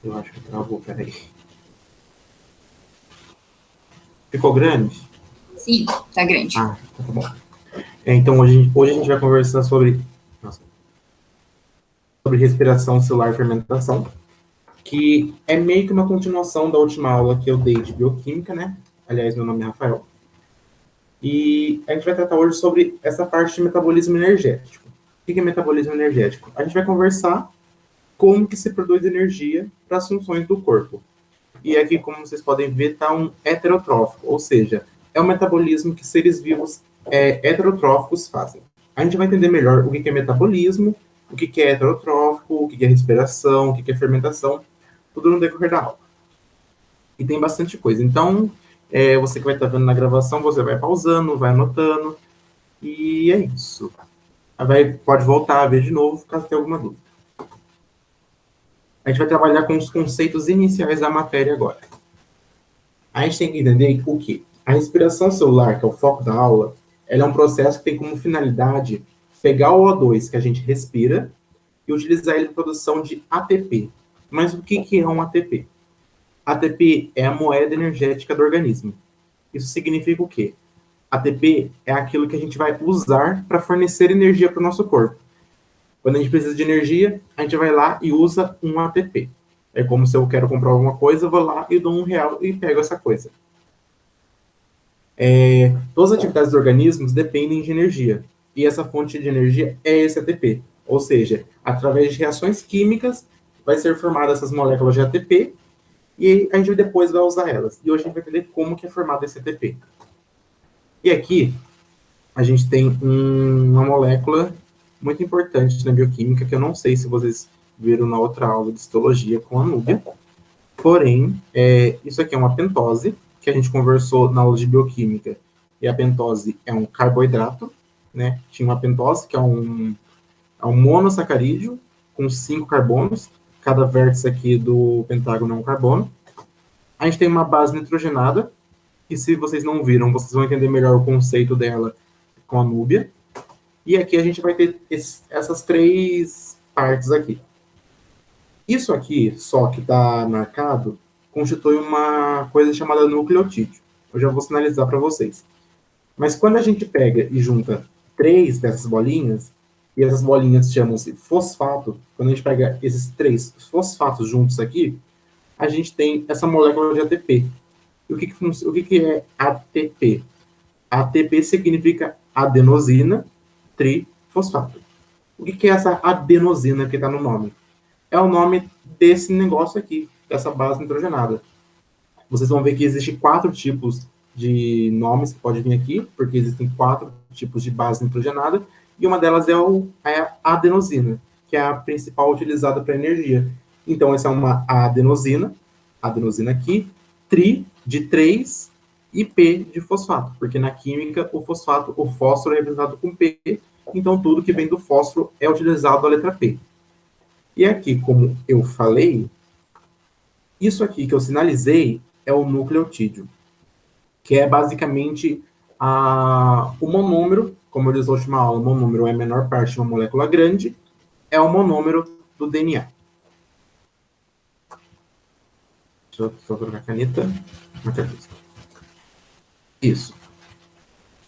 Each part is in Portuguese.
Eu acho que travou, peraí. Ficou grande? Sim, tá grande. Ah, tá bom. Então, hoje a gente vai conversar sobre respiração celular e fermentação, que é meio que uma continuação da última aula que eu dei de bioquímica, né? Aliás, meu nome é Rafael. E a gente vai tratar hoje sobre essa parte de metabolismo energético. O que é metabolismo energético? A gente vai conversar como que se produz energia para as funções do corpo. E aqui, como vocês podem ver, está um heterotrófico, ou seja, é um metabolismo que seres vivos heterotróficos fazem. A gente vai entender melhor o que é metabolismo, o que é heterotrófico, o que é respiração, o que é fermentação, tudo no decorrer da aula. E tem bastante coisa. Então, você que vai estar vendo na gravação, você vai pausando, vai anotando, e é isso. Pode voltar a ver de novo, caso tenha alguma dúvida. A gente vai trabalhar com os conceitos iniciais da matéria agora. A gente tem que entender o quê? A respiração celular, que é o foco da aula, ela é um processo que tem como finalidade pegar o O2 que a gente respira e utilizar ele para a produção de ATP. Mas o que é um ATP? ATP é a moeda energética do organismo. Isso significa o quê? ATP é aquilo que a gente vai usar para fornecer energia para o nosso corpo. Quando a gente precisa de energia, a gente vai lá e usa um ATP. É como se eu quero comprar alguma coisa, eu vou lá e dou R$ 1 e pego essa coisa. Todas as atividades dos organismos dependem de energia. E essa fonte de energia é esse ATP. Ou seja, através de reações químicas, vai ser formada essas moléculas de ATP e a gente depois vai usar elas. E hoje a gente vai entender como que é formado esse ATP. E aqui, a gente tem uma molécula muito importante na bioquímica, que eu não sei se vocês viram na outra aula de histologia com a Núbia. Porém, isso aqui é uma pentose, que a gente conversou na aula de bioquímica, e a pentose é um carboidrato, né? Tinha uma pentose, que é um monossacarídeo, com 5 carbonos, cada vértice aqui do pentágono é um carbono. A gente tem uma base nitrogenada, que se vocês não viram, vocês vão entender melhor o conceito dela com a Núbia. E aqui a gente vai ter essas 3 partes aqui. Isso aqui, só que está marcado, constitui uma coisa chamada nucleotídeo. Eu já vou sinalizar para vocês. Mas quando a gente pega e junta 3 dessas bolinhas, e essas bolinhas chamam-se fosfato, quando a gente pega esses 3 fosfatos juntos aqui, a gente tem essa molécula de ATP. E o que é ATP? ATP significa adenosina trifosfato. O que é essa adenosina que está no nome? É o nome desse negócio aqui, dessa base nitrogenada. Vocês vão ver que existem 4 tipos de nomes que podem vir aqui, porque existem 4 tipos de base nitrogenada, e uma delas é a adenosina, que é a principal utilizada para energia. Então, essa é uma adenosina aqui, tri de 3 e P de fosfato, porque na química o fósforo é representado com P, então tudo que vem do fósforo é utilizado a letra P. E aqui, como eu falei, isso aqui que eu sinalizei é o nucleotídeo, que é basicamente o monômero, como eu disse na última aula, o monômero é a menor parte de uma molécula grande, é o monômero do DNA. Deixa eu só trocar a caneta. Isso.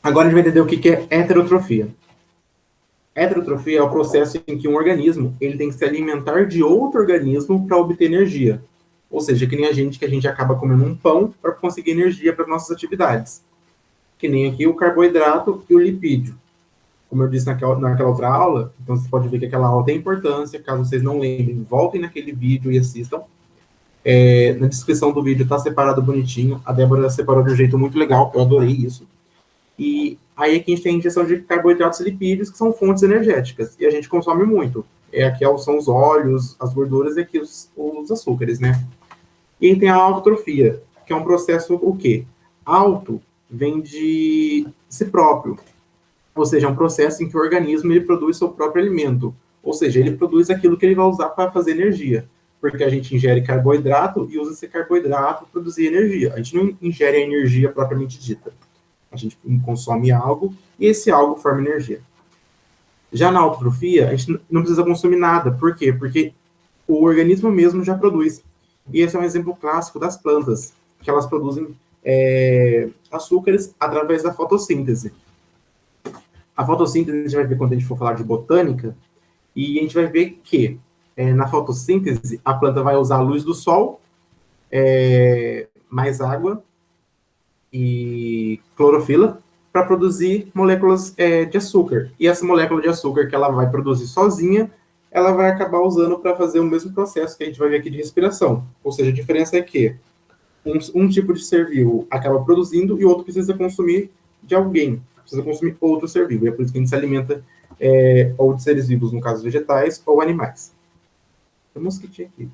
Agora a gente vai entender o que é heterotrofia. Heterotrofia é o processo em que um organismo ele tem que se alimentar de outro organismo para obter energia. Ou seja, que nem que a gente acaba comendo um pão para conseguir energia para nossas atividades. Que nem aqui o carboidrato e o lipídio. Como eu disse naquela outra aula, então você pode ver que aquela aula tem importância. Caso vocês não lembrem, voltem naquele vídeo e assistam. Na descrição do vídeo está separado bonitinho. A Débora separou de um jeito muito legal, eu adorei isso. E aí aqui a gente tem a ingestão de carboidratos e lipídios, que são fontes energéticas, e a gente consome muito. Aqui são os óleos, as gorduras e aqui os açúcares, né? E tem a autotrofia, que é um processo o quê? Auto vem de si próprio, ou seja, é um processo em que o organismo ele produz seu próprio alimento, ou seja, ele produz aquilo que ele vai usar para fazer energia, porque a gente ingere carboidrato e usa esse carboidrato para produzir energia. A gente não ingere a energia propriamente dita. A gente consome algo e esse algo forma energia. Já na autotrofia, a gente não precisa consumir nada. Por quê? Porque o organismo mesmo já produz. E esse é um exemplo clássico das plantas, que elas produzem açúcares através da fotossíntese. A fotossíntese a gente vai ver quando a gente for falar de botânica, e a gente vai ver que na fotossíntese a planta vai usar a luz do sol, mais água e clorofila para produzir moléculas de açúcar. E essa molécula de açúcar que ela vai produzir sozinha, ela vai acabar usando para fazer o mesmo processo que a gente vai ver aqui de respiração. Ou seja, a diferença é que um tipo de ser vivo acaba produzindo e o outro precisa consumir de alguém, precisa consumir outro ser vivo. E é por isso que a gente se alimenta ou de seres vivos, no caso vegetais, ou animais. Tem um mosquitinho aqui.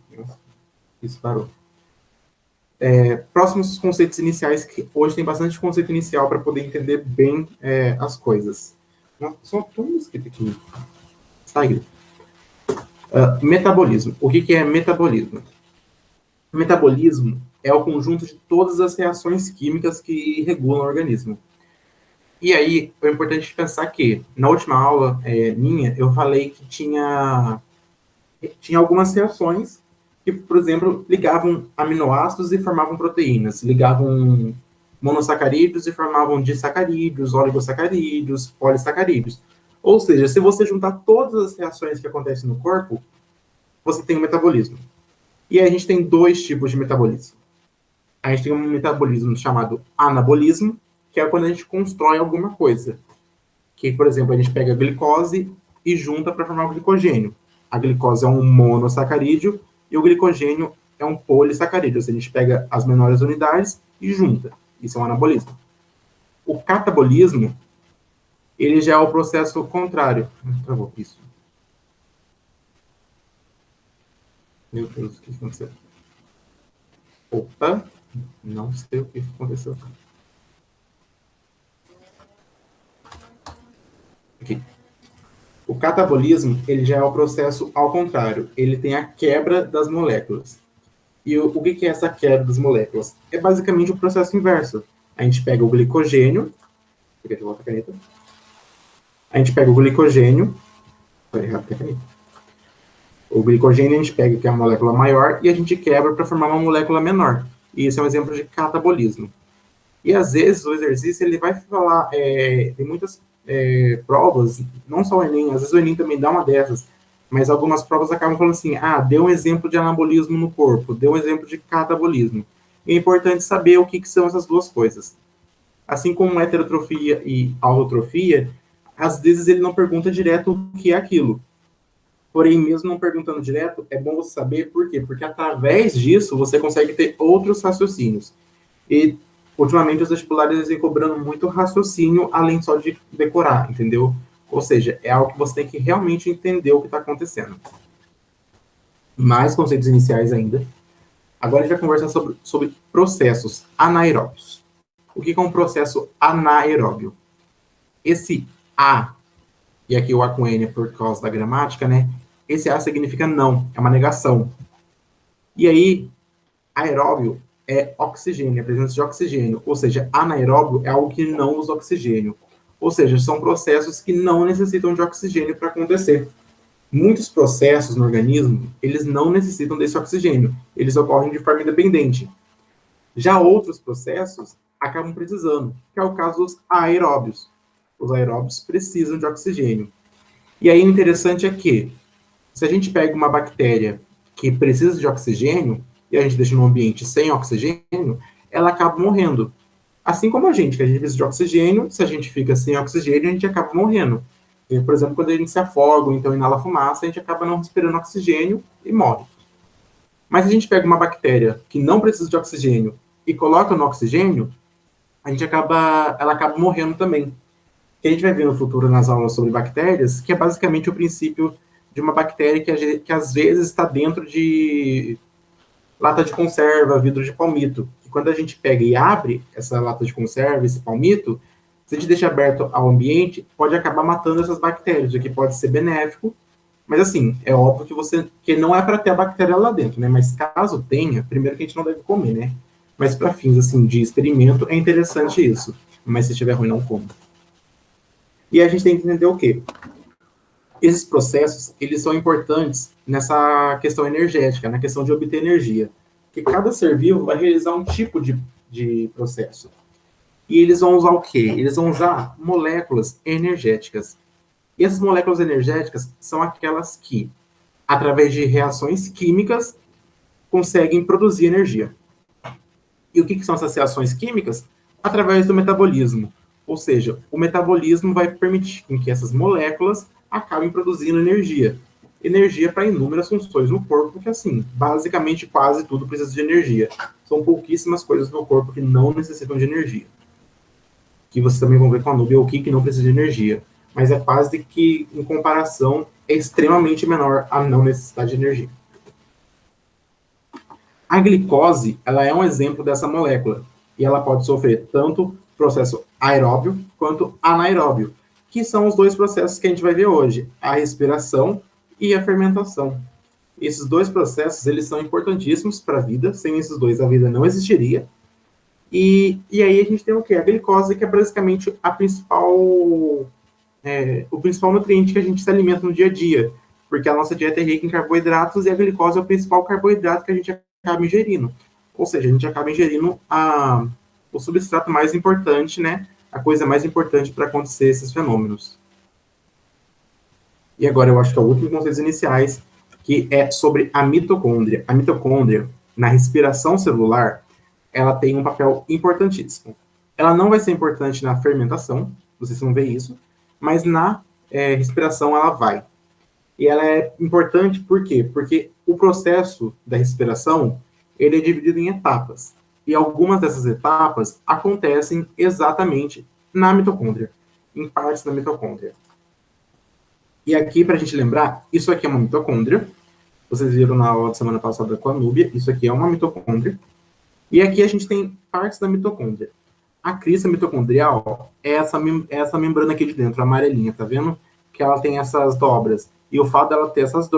Isso parou. Próximos conceitos iniciais, que hoje tem bastante conceito inicial para poder entender bem as coisas. Só um mosquito aqui. Sai. Metabolismo. O que é metabolismo? Metabolismo é o conjunto de todas as reações químicas que regulam o organismo. E aí, é importante pensar que, na última aula minha, eu falei que tinha algumas reações que, por exemplo, ligavam aminoácidos e formavam proteínas, ligavam monossacarídeos e formavam disacarídeos, oligosacarídeos, polissacarídeos. Ou seja, se você juntar todas as reações que acontecem no corpo, você tem um metabolismo. E aí a gente tem dois tipos de metabolismo. A gente tem um metabolismo chamado anabolismo, que é quando a gente constrói alguma coisa. Que, por exemplo, a gente pega a glicose e junta para formar o glicogênio. A glicose é um monossacarídeo e o glicogênio é um polissacarídeo. Ou seja, a gente pega as menores unidades e junta. Isso é um anabolismo. O catabolismo, ele já é o processo contrário. Travou isso. Meu Deus, o que aconteceu? Opa, não sei o que aconteceu. Aqui. O catabolismo, ele já é o processo ao contrário. Ele tem a quebra das moléculas. E o que é essa quebra das moléculas? É basicamente o processo inverso. A gente pega o glicogênio. Peguei de volta a caneta. A gente pega o glicogênio. Foi errado a caneta. O glicogênio a gente pega, que é a molécula maior, e a gente quebra para formar uma molécula menor. E esse é um exemplo de catabolismo. E às vezes o exercício ele vai falar, tem muitas provas, não só o Enem, às vezes o Enem também dá uma dessas, mas algumas provas acabam falando assim, dê um exemplo de anabolismo no corpo, dê um exemplo de catabolismo. E é importante saber o que são essas duas coisas. Assim como heterotrofia e autotrofia, às vezes ele não pergunta direto o que é aquilo. Porém, mesmo não perguntando direto, é bom você saber por quê? Porque através disso você consegue ter outros raciocínios. E ultimamente os vestibulares vêm cobrando muito raciocínio, além só de decorar, entendeu? Ou seja, é algo que você tem que realmente entender o que está acontecendo. Mais conceitos iniciais ainda. Agora a gente vai conversar sobre processos anaeróbios. O que é um processo anaeróbio? Esse A, e aqui o A com N é por causa da gramática, né? Esse A significa não, é uma negação. E aí, aeróbio é oxigênio, a presença de oxigênio. Ou seja, anaeróbio é algo que não usa oxigênio. Ou seja, são processos que não necessitam de oxigênio para acontecer. Muitos processos no organismo, eles não necessitam desse oxigênio. Eles ocorrem de forma independente. Já outros processos acabam precisando, que é o caso dos aeróbios. Os aeróbios precisam de oxigênio. E aí, o interessante é que, se a gente pega uma bactéria que precisa de oxigênio, e a gente deixa num ambiente sem oxigênio, ela acaba morrendo. Assim como a gente precisa de oxigênio, se a gente fica sem oxigênio, a gente acaba morrendo. E, por exemplo, quando a gente se afoga ou então inala fumaça, a gente acaba não respirando oxigênio e morre. Mas se a gente pega uma bactéria que não precisa de oxigênio e coloca no oxigênio, ela acaba morrendo também. Que a gente vai ver no futuro nas aulas sobre bactérias, que é basicamente o princípio de uma bactéria que às vezes está dentro de lata de conserva, vidro de palmito. E quando a gente pega e abre essa lata de conserva, esse palmito, se a gente deixa aberto ao ambiente, pode acabar matando essas bactérias, o que pode ser benéfico. Mas assim, é óbvio que não é para ter a bactéria lá dentro, né? Mas caso tenha, primeiro que a gente não deve comer, né? Mas para fins assim de experimento é interessante isso. Mas se estiver ruim, não come. E a gente tem que entender o quê? Esses processos, eles são importantes nessa questão energética, na questão de obter energia. que cada ser vivo vai realizar um tipo de processo. E eles vão usar o quê? Eles vão usar moléculas energéticas. E essas moléculas energéticas são aquelas que, através de reações químicas, conseguem produzir energia. E o que são essas reações químicas? Através do metabolismo. Ou seja, o metabolismo vai permitir que essas moléculas acabem produzindo energia. Energia para inúmeras funções no corpo, porque assim, basicamente quase tudo precisa de energia. São pouquíssimas coisas no corpo que não necessitam de energia. Que vocês também vão ver com a Nubia o que não precisa de energia. Mas é quase que, em comparação, é extremamente menor a não necessidade de energia. A glicose, ela é um exemplo dessa molécula. E ela pode sofrer tanto processo aeróbio quanto anaeróbio, que são os dois processos que a gente vai ver hoje, a respiração e a fermentação. Esses dois processos, eles são importantíssimos para a vida. Sem esses dois, a vida não existiria. E aí a gente tem o quê? A glicose, que é basicamente a o principal nutriente que a gente se alimenta no dia a dia, porque a nossa dieta é rica em carboidratos e a glicose é o principal carboidrato que a gente acaba ingerindo. Ou seja, a gente acaba ingerindo o substrato mais importante, né? A coisa mais importante para acontecer esses fenômenos. E agora eu acho que é o último conceitos iniciais, que é sobre a mitocôndria. A mitocôndria, na respiração celular, ela tem um papel importantíssimo. Ela não vai ser importante na fermentação, vocês vão ver isso, mas na respiração ela vai. E ela é importante por quê? Porque o processo da respiração, ele é dividido em etapas. E algumas dessas etapas acontecem exatamente na mitocôndria, em partes da mitocôndria. E aqui, para a gente lembrar, isso aqui é uma mitocôndria. Vocês viram na aula da semana passada com a Núbia, isso aqui é uma mitocôndria. E aqui a gente tem partes da mitocôndria. A crista mitocondrial é essa membrana aqui de dentro, amarelinha, tá vendo? Que ela tem essas dobras. E o fato dela ter essas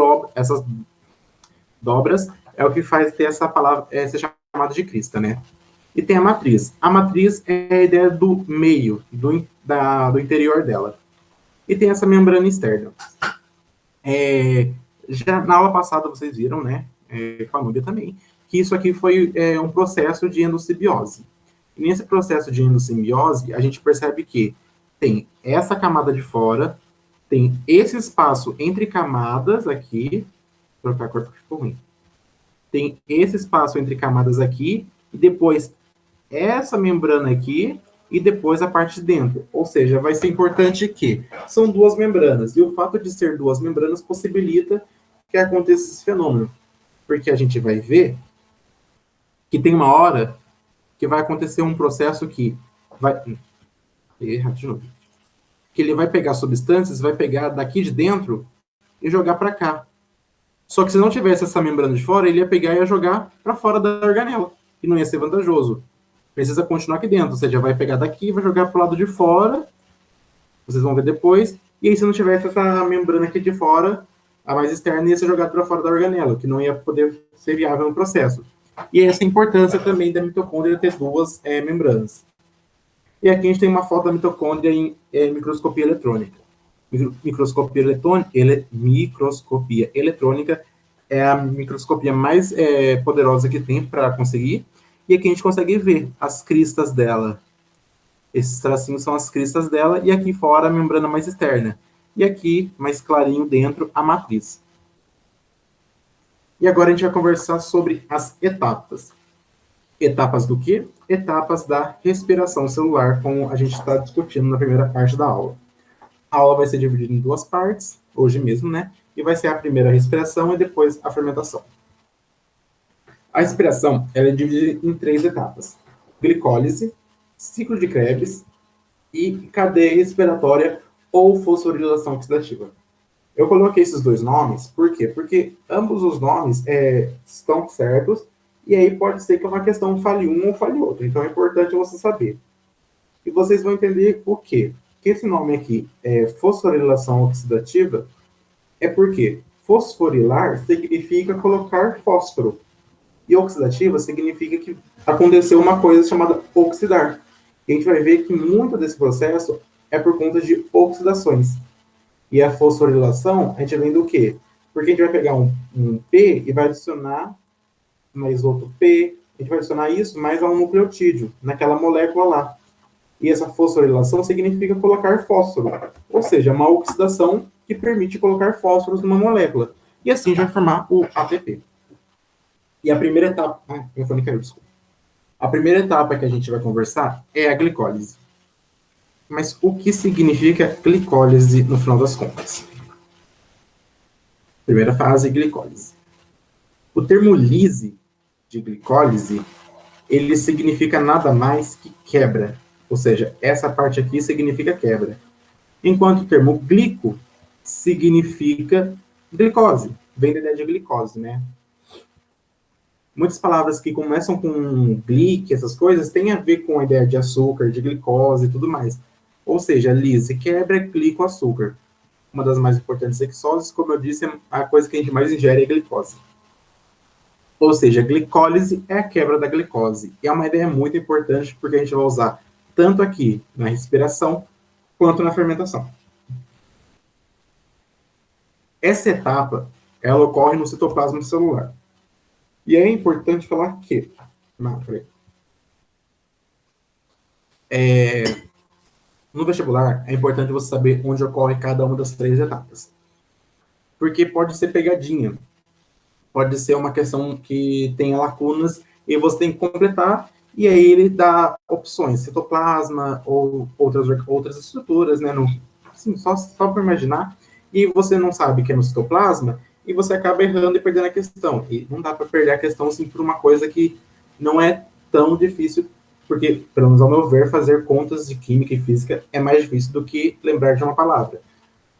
dobras é o que faz ter essa palavra, ser chamada de crista, né? E tem a matriz. A matriz é a ideia do meio, do interior dela. E tem essa membrana externa. Já na aula passada vocês viram, né? Com a Núbia também, que isso aqui foi um processo de endossimbiose. E nesse processo de endossimbiose, a gente percebe que tem essa camada de fora, tem esse espaço entre camadas aqui, vou trocar a cor porque ficou ruim. Tem esse espaço entre camadas aqui, e depois essa membrana aqui, e depois a parte de dentro. Ou seja, vai ser importante que são duas membranas, e o fato de ser duas membranas possibilita que aconteça esse fenômeno. Porque a gente vai ver que tem uma hora que vai acontecer um processo que vai... que ele vai pegar substâncias, vai pegar daqui de dentro e jogar para cá. Só que se não tivesse essa membrana de fora, ele ia pegar e ia jogar para fora da organela, e não ia ser vantajoso. Precisa continuar aqui dentro, ou seja, vai pegar daqui, vai jogar para o lado de fora, vocês vão ver depois, e aí se não tivesse essa membrana aqui de fora, a mais externa ia ser jogada para fora da organela, que não ia poder ser viável no processo. E essa é a importância também da mitocôndria ter duas membranas. E aqui a gente tem uma foto da mitocôndria em microscopia eletrônica. Microscopia eletrônica é a microscopia mais poderosa que tem para conseguir. E aqui a gente consegue ver as cristas dela. Esses tracinhos são as cristas dela, e aqui fora a membrana mais externa. E aqui, mais clarinho dentro, a matriz. E agora a gente vai conversar sobre as etapas. Etapas do quê? Etapas da respiração celular, como a gente está discutindo na primeira parte da aula. A aula vai ser dividida em duas partes, hoje mesmo, né? E vai ser a primeira a respiração e depois a fermentação. A respiração ela é dividida em três etapas: glicólise, ciclo de Krebs e cadeia respiratória ou fosforilação oxidativa. Eu coloquei esses dois nomes, por quê? Porque ambos os nomes estão certos, e aí pode ser que uma questão fale um ou fale outro. Então é importante você saber. E vocês vão entender por quê. Que esse nome aqui é fosforilação oxidativa, é porque fosforilar significa colocar fósforo. E oxidativa significa que aconteceu uma coisa chamada oxidar. E a gente vai ver que muito desse processo é por conta de oxidações. E a fosforilação, a gente vem do quê? Porque a gente vai pegar um P e vai adicionar mais outro P, a gente vai adicionar isso mais a um nucleotídeo, naquela molécula lá. E essa fosforilação significa colocar fósforo, ou seja, uma oxidação que permite colocar fósforos numa molécula. E assim já vai formar o ATP. E a primeira etapa... Ah, meu fone caiu, desculpa. A primeira etapa que a gente vai conversar é a glicólise. Mas o que significa glicólise no final das contas? Primeira fase, glicólise. O termo lise de glicólise, ele significa nada mais que quebra. Ou seja, essa parte aqui significa quebra. Enquanto o termo glico significa glicose. Vem da ideia de glicose, né? Muitas palavras que começam com glic, essas coisas, têm a ver com a ideia de açúcar, de glicose e tudo mais. Ou seja, lise, quebra, glico, açúcar. Uma das mais importantes hexoses, como eu disse, a coisa que a gente mais ingere é a glicose. Ou seja, a glicólise é a quebra da glicose. E é uma ideia muito importante porque a gente vai usar tanto aqui na respiração quanto na fermentação. Essa etapa, ela ocorre no citoplasma celular. E é importante falar que... no vestibular, é importante você saber onde ocorre cada uma das 3 etapas. Porque pode ser pegadinha. Pode ser uma questão que tenha lacunas e você tem que completar, e aí ele dá opções, citoplasma ou outras estruturas, né? Assim, só para imaginar, e você não sabe que é no citoplasma, e você acaba errando e perdendo a questão. E não dá para perder a questão assim, por uma coisa que não é tão difícil, porque, pelo menos ao meu ver, fazer contas de química e física é mais difícil do que lembrar de uma palavra.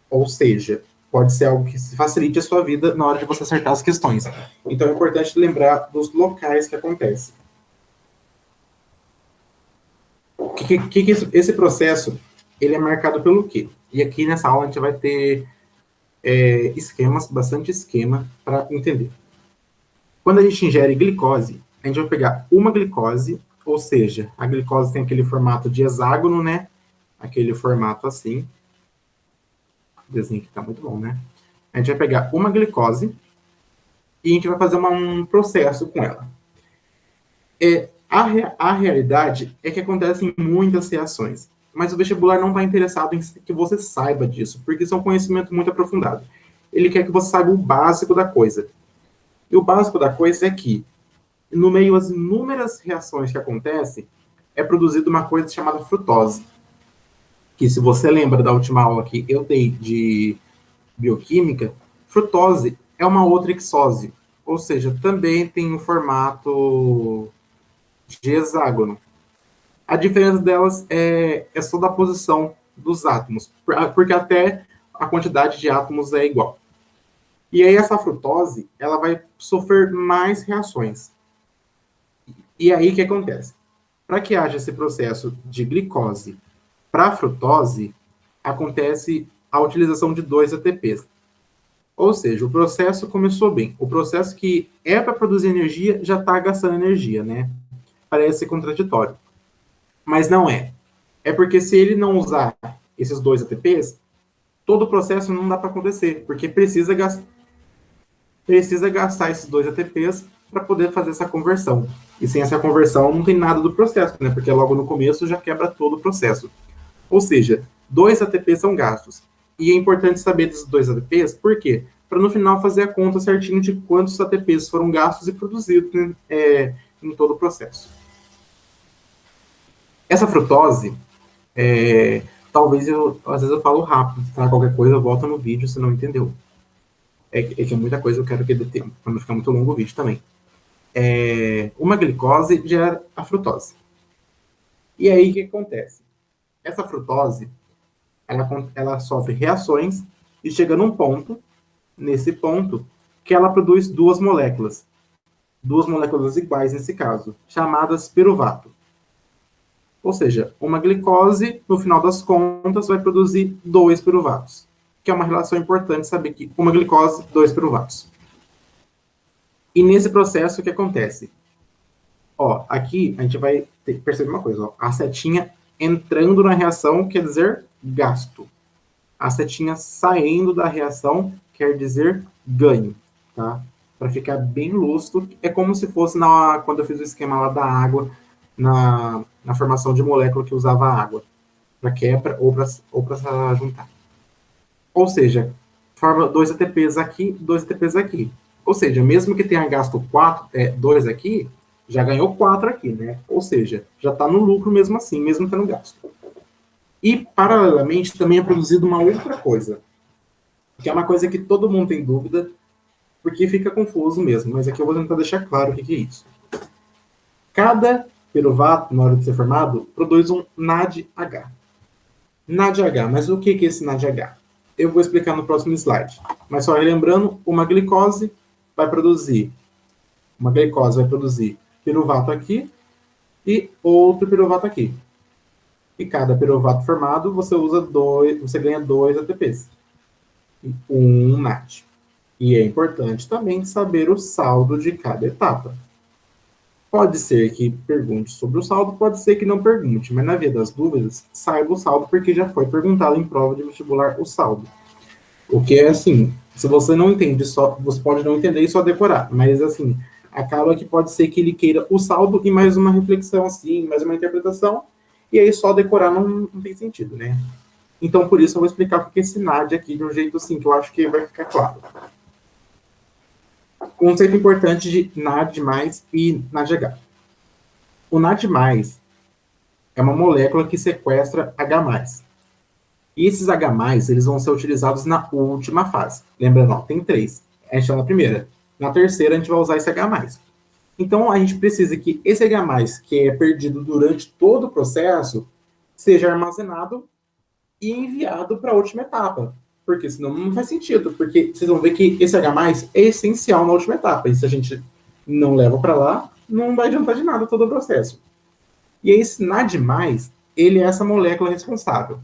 Ou seja, pode ser algo que facilite a sua vida na hora de você acertar as questões. Então é importante lembrar dos locais que acontece. Esse processo, ele é marcado pelo quê? E aqui nessa aula a gente vai ter bastante esquema para entender. Quando a gente ingere glicose, a gente vai pegar uma glicose, ou seja, a glicose tem aquele formato de hexágono, né? Aquele formato assim. O desenho aqui tá muito bom, né? A gente vai pegar uma glicose e a gente vai fazer um processo com ela. A realidade é que acontecem muitas reações, mas o vestibular não está interessado em que você saiba disso, porque isso é um conhecimento muito aprofundado. Ele quer que você saiba o básico da coisa. E o básico da coisa é que, no meio das inúmeras reações que acontecem, é produzida uma coisa chamada frutose. Que, se você lembra da última aula que eu dei de bioquímica, frutose é uma outra hexose, ou seja, também tem um formato de hexágono. A diferença delas é só da posição dos átomos, porque até a quantidade de átomos é igual. E aí essa frutose, ela vai sofrer mais reações. E aí o que acontece? Para que haja esse processo de glicose para a frutose, acontece a utilização de 2 ATPs. Ou seja, o processo começou bem. O processo que é para produzir energia já está gastando energia, né? Parece contraditório. Mas não é. É porque se ele não usar esses 2 ATPs, todo o processo não dá para acontecer, porque precisa gastar esses 2 ATPs para poder fazer essa conversão. E sem essa conversão não tem nada do processo, né? Porque logo no começo já quebra todo o processo. Ou seja, 2 ATPs são gastos. E é importante saber desses 2 ATPs, por quê? Para no final fazer a conta certinho de quantos ATPs foram gastos e produzidos, né, em todo o processo. Essa frutose, talvez às vezes eu falo rápido, tá? Qualquer coisa eu volto no vídeo se não entendeu. É que muita coisa eu quero que dê tempo, para não ficar muito longo o vídeo também. Uma glicose gera a frutose. E aí o que acontece? Essa frutose, ela sofre reações e chega nesse ponto, que ela produz 2 moléculas iguais nesse caso, chamadas piruvato. Ou seja, uma glicose, no final das contas, vai produzir 2 piruvatos, que é uma relação importante saber que uma glicose, 2 piruvatos. E nesse processo, o que acontece? Aqui a gente vai perceber uma coisa, a setinha entrando na reação quer dizer gasto. A setinha saindo da reação quer dizer ganho, tá? para ficar bem lúcido. É como se fosse quando eu fiz o esquema lá da água, na formação de molécula que usava água, para quebra ou para juntar. Ou seja, forma 2 ATPs aqui, 2 ATPs aqui. Ou seja, mesmo que tenha gasto 2 aqui, já ganhou 4 aqui, né? Ou seja, já está no lucro mesmo assim, mesmo tendo gasto. E, paralelamente, também é produzido uma outra coisa, que é uma coisa que todo mundo tem dúvida, porque fica confuso mesmo, mas aqui eu vou tentar deixar claro o que é isso. Cada piruvato, na hora de ser formado, produz um NADH. NADH, mas o que é esse NADH? Eu vou explicar no próximo slide. Mas só relembrando, uma glicose vai produzir piruvato aqui e outro piruvato aqui. E cada piruvato formado, você ganha 2 ATPs. E um NAD. E é importante também saber o saldo de cada etapa. Pode ser que pergunte sobre o saldo, pode ser que não pergunte, mas na via das dúvidas, saiba o saldo porque já foi perguntado em prova de vestibular o saldo. O que é assim, se você não entende, você pode não entender e só decorar, mas assim, acaba que pode ser que ele queira o saldo e mais uma reflexão assim, mais uma interpretação, e aí só decorar não tem sentido, né? Então, por isso, eu vou explicar porque esse NAD aqui de um jeito assim, que eu acho que vai ficar claro. Conceito importante de NAD+, e NADH. O NAD+, é uma molécula que sequestra H+. E esses H+, eles vão ser utilizados na última fase. Lembrando, ó, tem 3. A gente está na primeira. Na terceira, a gente vai usar esse H+. Então, a gente precisa que esse H+, que é perdido durante todo o processo, seja armazenado e enviado para a última etapa. Porque senão não faz sentido. Porque vocês vão ver que esse H+, é essencial na última etapa. E se a gente não leva para lá, não vai adiantar de nada todo o processo. E esse NAD+, ele é essa molécula responsável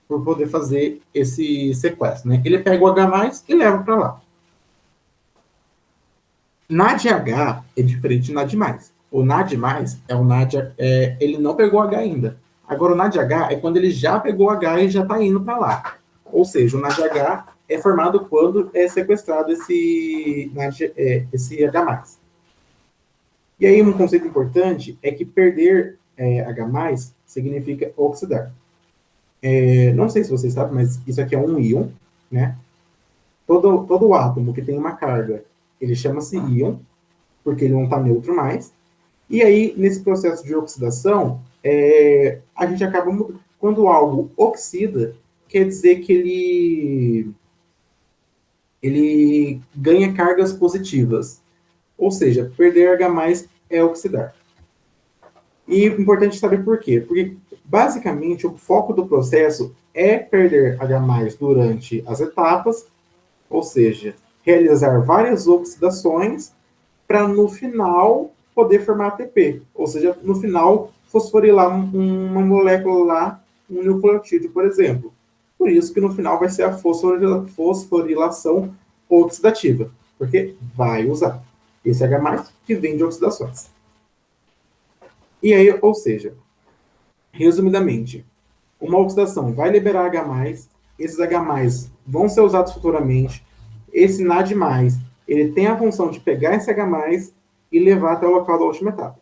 por poder fazer esse sequestro, né? Ele pega o H+, e leva para lá. NADH é diferente de NAD+. O NAD+, ele não pegou H ainda. Agora, o NADH é quando ele já pegou H e já está indo para lá. Ou seja, o NADH é formado quando é sequestrado esse H+. E aí, um conceito importante é que perder H+, significa oxidar. Não sei se vocês sabem, mas isso aqui é um íon, né? Todo átomo que tem uma carga, ele chama-se íon, porque ele não está neutro mais. E aí, nesse processo de oxidação, a gente acaba... Quando algo oxida, quer dizer que ele ganha cargas positivas. Ou seja, perder H+ é oxidar. E é importante saber por quê. Porque, basicamente, o foco do processo é perder H+ durante as etapas, ou seja, realizar várias oxidações para, no final, poder formar ATP. Ou seja, no final, fosforilar uma molécula lá, um nucleotídeo, por exemplo. Por isso que no final vai ser a fosforilação oxidativa, porque vai usar esse H+, que vem de oxidações. E aí, ou seja, resumidamente, uma oxidação vai liberar H+, esses H+, vão ser usados futuramente, esse NAD+, ele tem a função de pegar esse H+, e levar até o local da última etapa.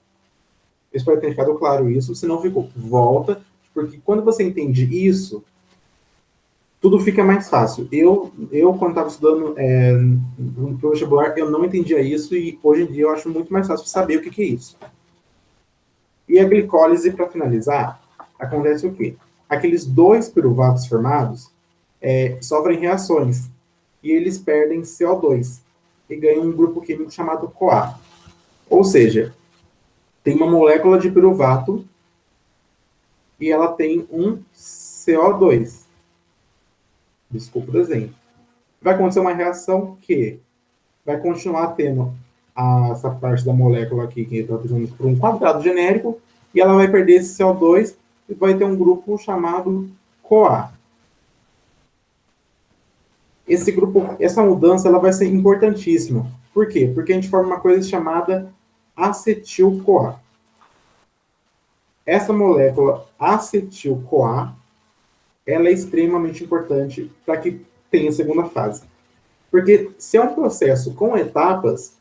Eu espero ter ficado claro isso, se não ficou, volta, porque quando você entende isso, tudo fica mais fácil. Eu quando estava estudando no vestibular, eu não entendia isso, e hoje em dia eu acho muito mais fácil saber o que é isso. E a glicólise, para finalizar, acontece o quê? Aqueles 2 piruvatos formados sofrem reações e eles perdem CO2 e ganham um grupo químico chamado CoA. Ou seja, tem uma molécula de piruvato e ela tem um CO2. Desculpa o desenho. Vai acontecer uma reação que vai continuar tendo essa parte da molécula aqui, que está representando por um quadrado genérico, e ela vai perder esse CO2 e vai ter um grupo chamado CoA. Essa mudança ela vai ser importantíssima. Por quê? Porque a gente forma uma coisa chamada acetil-CoA. Essa molécula acetil-CoA, ela é extremamente importante para que tenha a segunda fase. Porque se é um processo com etapas,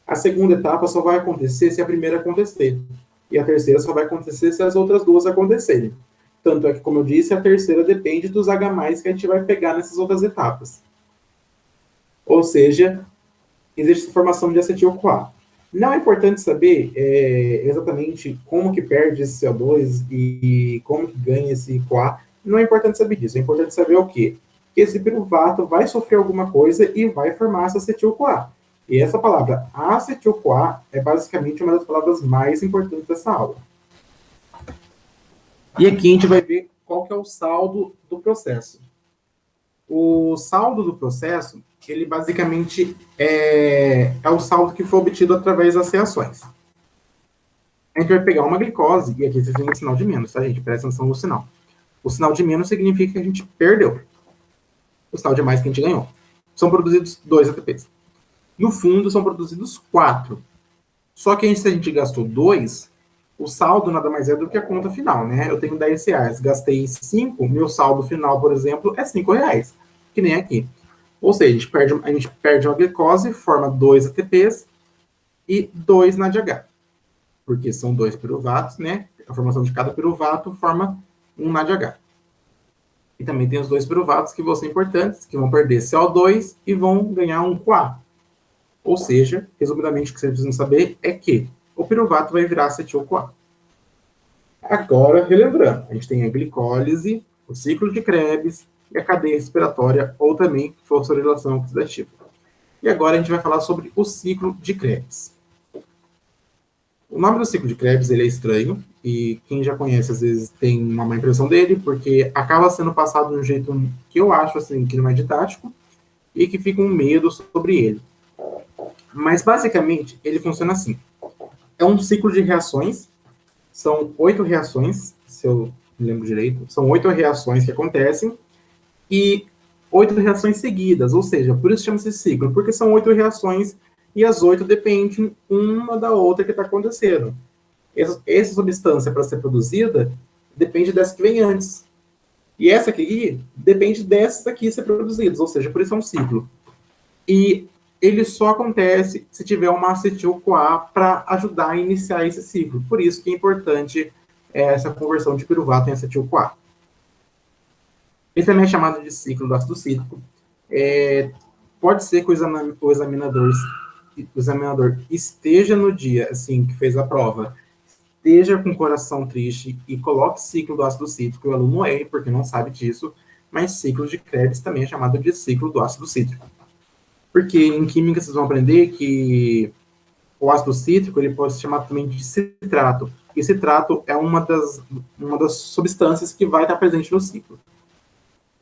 A segunda etapa só vai acontecer se a primeira acontecer. E a terceira só vai acontecer se as outras duas acontecerem. Tanto é que, como eu disse, a terceira depende dos H+, que a gente vai pegar nessas outras etapas. Ou seja, existe formação de acetil-CoA. Não é importante saber exatamente como que perde esse CO2 e como que ganha esse CoA. Não é importante saber disso. É importante saber o quê? Que esse piruvato vai sofrer alguma coisa e vai formar essa acetil-CoA. E essa palavra acetil-CoA é basicamente uma das palavras mais importantes dessa aula. E aqui a gente vai ver qual que é o saldo do processo. O saldo do processo, ele basicamente é o saldo que foi obtido através das reações. A gente vai pegar uma glicose, e aqui vocês têm um sinal de menos, tá, gente? Presta atenção no sinal. O sinal de menos significa que a gente perdeu. O sinal de mais que a gente ganhou. São produzidos 2 ATPs. No fundo, são produzidos 4. Só que se a gente gastou 2, o saldo nada mais é do que a conta final, né? Eu tenho 10 reais, gastei 5, meu saldo final, por exemplo, é 5 reais. Que nem aqui. Ou seja, a gente perde uma glicose, forma 2 ATPs e 2 NADH. Porque são 2 piruvatos, né? A formação de cada piruvato forma um NADH. E também tem os 2 piruvatos que vão ser importantes, que vão perder CO2 e vão ganhar um CoA. Ou seja, resumidamente, o que vocês precisam saber é que o piruvato vai virar acetil-CoA. Agora, relembrando, a gente tem a glicólise, o ciclo de Krebs e a cadeia respiratória, ou também fosforilação oxidativa. E agora a gente vai falar sobre o ciclo de Krebs. O nome do ciclo de Krebs ele é estranho, e quem já conhece às vezes tem uma má impressão dele, porque acaba sendo passado de um jeito que eu acho assim, que não é didático, e que fica um medo sobre ele. Mas basicamente ele funciona assim. É um ciclo de reações, são 8 reações, se eu me lembro direito, são 8 reações que acontecem, e 8 reações seguidas, ou seja, por isso chama-se ciclo, porque são 8 reações e as 8 dependem uma da outra que está acontecendo. Essa substância, para ser produzida, depende dessa que vem antes. E essa aqui depende dessas aqui ser produzidas, ou seja, por isso é um ciclo. E ele só acontece se tiver uma acetil-CoA para ajudar a iniciar esse ciclo. Por isso que é importante essa conversão de piruvato em acetil-CoA. Ele também é chamado de ciclo do ácido cítrico. Pode ser que o examinador esteja no dia assim que fez a prova, esteja com o coração triste e coloque ciclo do ácido cítrico, o aluno erre porque não sabe disso, mas ciclo de Krebs também é chamado de ciclo do ácido cítrico. Porque em química vocês vão aprender que o ácido cítrico ele pode ser chamado também de citrato. E citrato é uma das substâncias que vai estar presente no ciclo.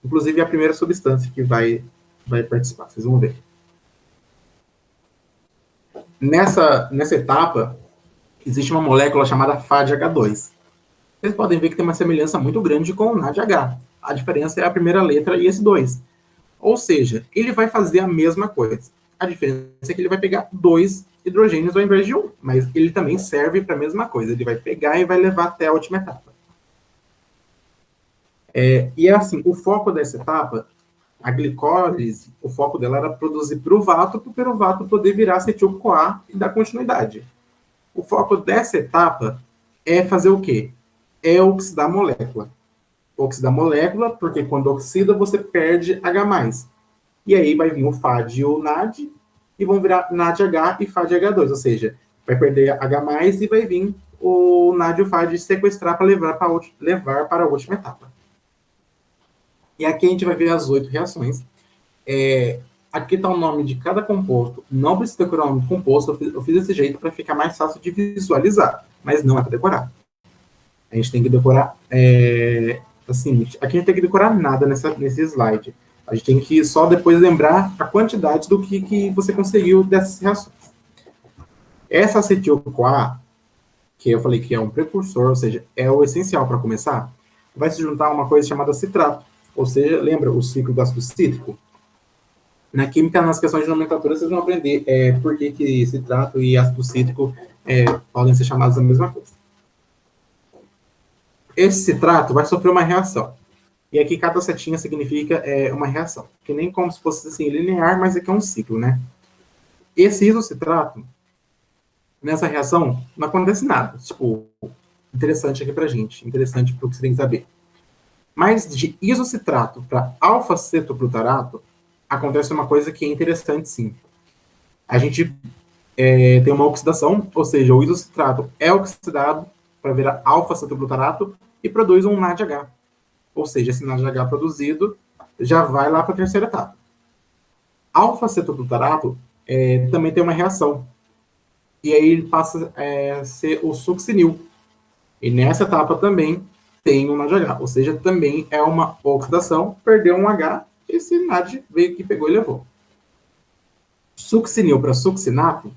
Inclusive é a primeira substância que vai participar, vocês vão ver. Nessa etapa, existe uma molécula chamada FADH2. Vocês podem ver que tem uma semelhança muito grande com o NADH. A diferença é a primeira letra e esse 2. Ou seja, ele vai fazer a mesma coisa. A diferença é que ele vai pegar 2 hidrogênios ao invés de 1, mas ele também serve para a mesma coisa. Ele vai pegar e vai levar até a última etapa. E assim, o foco dessa etapa, a glicólise, o foco dela era produzir piruvato para o piruvato poder virar acetil-CoA e dar continuidade. O foco dessa etapa é fazer o quê? É oxidar a molécula. Oxidar a molécula, porque quando oxida, você perde H+. E aí vai vir o FAD e o NAD, e vão virar NADH e FADH2, ou seja, vai perder H+, e vai vir o NAD e o FAD sequestrar para levar para a última etapa. E aqui a gente vai ver as 8 reações. Aqui está o nome de cada composto. Não precisa decorar o nome do composto, eu fiz desse jeito para ficar mais fácil de visualizar, mas não é para decorar. A gente tem que decorar, assim, aqui a gente tem que decorar nada nesse slide. A gente tem que só depois lembrar a quantidade do que você conseguiu dessas reações. Essa acetil-CoA, que eu falei que é um precursor, ou seja, é o essencial para começar, vai se juntar a uma coisa chamada citrato. Ou seja, lembra o ciclo do ácido cítrico? Na química, nas questões de nomenclatura, vocês vão aprender por que citrato e ácido cítrico podem ser chamados da mesma coisa. Esse citrato vai sofrer uma reação. E aqui cada setinha significa uma reação. Que nem como se fosse assim, linear, mas aqui é um ciclo, né? Esse isocitrato, Nessa reação, não acontece nada. Tipo, interessante aqui pra gente, interessante pro que você tem que saber. Mas de isocitrato para alfa-cetoglutarato, acontece uma coisa que é interessante, sim. A gente tem uma oxidação, ou seja, o isocitrato é oxidado para virar alfa-cetoglutarato e produz um NADH. Ou seja, esse NADH produzido já vai lá para a terceira etapa. Alfa-cetoglutarato também tem uma reação. E aí ele passa a ser o succinil. E nessa etapa também tem um NADH, ou seja, também é uma oxidação, perdeu um H, esse NAD veio que pegou e levou. Succinil para succinato,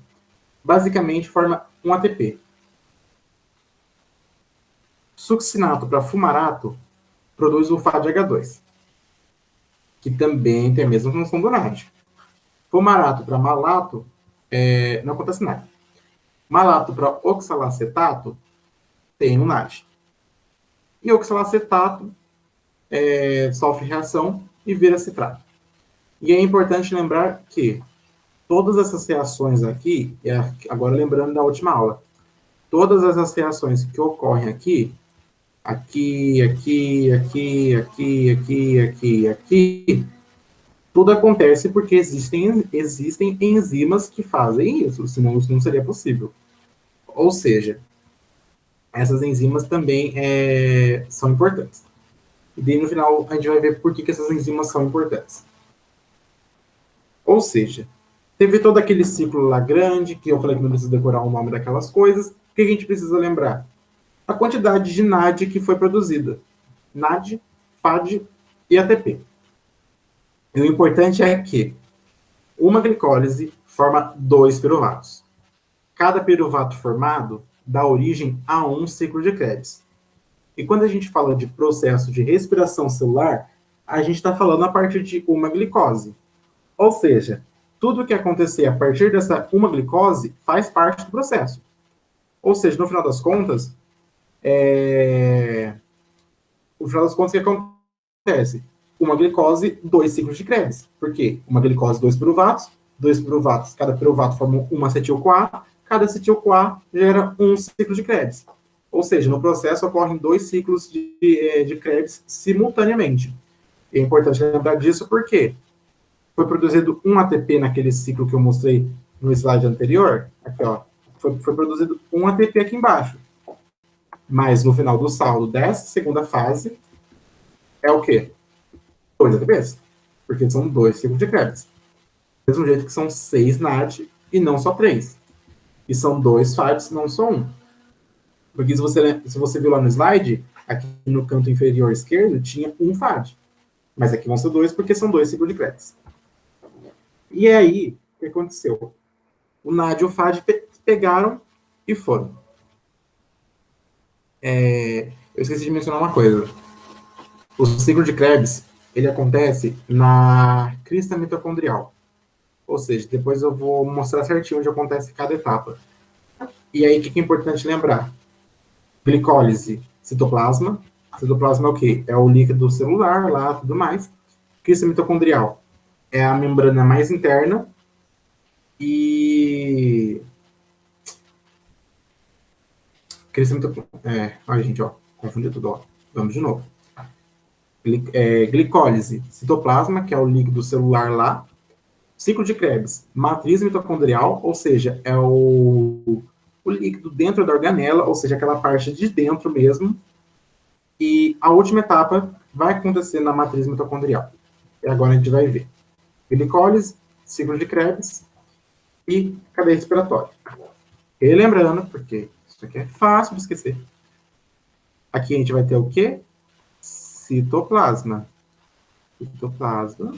basicamente forma um ATP. Succinato para fumarato, produz o FADH2, que também tem a mesma função do NAD. Fumarato para malato, não acontece nada. Malato para oxalacetato, tem um NAD. E oxalacetato sofre reação e vira citrato. E é importante lembrar que todas essas reações aqui, agora lembrando da última aula, todas essas reações que ocorrem aqui, tudo acontece porque existem enzimas que fazem isso, senão isso não seria possível. Ou seja, essas enzimas também são importantes. E daí no final a gente vai ver por que essas enzimas são importantes. Ou seja, teve todo aquele ciclo lá grande, que eu falei que não precisa decorar o nome daquelas coisas. O que a gente precisa lembrar? A quantidade de NAD que foi produzida. NAD, FAD e ATP. E o importante é que uma glicólise forma 2 piruvatos. Cada piruvato formado dá origem a um ciclo de Krebs. E quando a gente fala de processo de respiração celular, a gente está falando a partir de uma glicose. Ou seja, tudo que acontecer a partir dessa uma glicose faz parte do processo. Ou seja, no final das contas, o que acontece? Uma glicose, 2 ciclos de Krebs. Por quê? Uma glicose, 2 piruvatos, cada piruvato forma uma acetil-CoA, cada acetil-CoA gera um ciclo de Krebs. Ou seja, no processo ocorrem 2 ciclos de Krebs simultaneamente. É importante lembrar disso porque foi produzido um ATP naquele ciclo que eu mostrei no slide anterior. Aqui, ó. Foi produzido um ATP aqui embaixo. Mas no final do saldo dessa segunda fase é o quê? 2 ATPs. Porque são 2 ciclos de Krebs. Do mesmo jeito que são 6 NAD e não só 3. E são 2 FADs, não só 1. Porque se você viu lá no slide, aqui no canto inferior esquerdo tinha um FAD. Mas aqui vão ser 2 porque são 2 ciclos de Krebs. E é aí o que aconteceu? O NAD e o FAD pegaram e foram. Eu esqueci de mencionar uma coisa. O ciclo de Krebs, ele acontece na crista mitocondrial. Ou seja, depois eu vou mostrar certinho onde acontece cada etapa. E aí, o que é importante lembrar? Glicólise, citoplasma. Citoplasma é o quê? É o líquido celular lá, tudo mais. Crista mitocondrial é a membrana mais interna. E Ai, gente, ó, confundi tudo, ó. Vamos de novo. Glicólise, citoplasma, que é o líquido celular lá. Ciclo de Krebs, matriz mitocondrial, ou seja, é o líquido dentro da organela, ou seja, aquela parte de dentro mesmo. E a última etapa vai acontecer na matriz mitocondrial. E agora a gente vai ver. Glicólise, ciclo de Krebs e cadeia respiratória. E lembrando, porque isso aqui é fácil de esquecer. Aqui a gente vai ter o quê? Citoplasma. Citoplasma.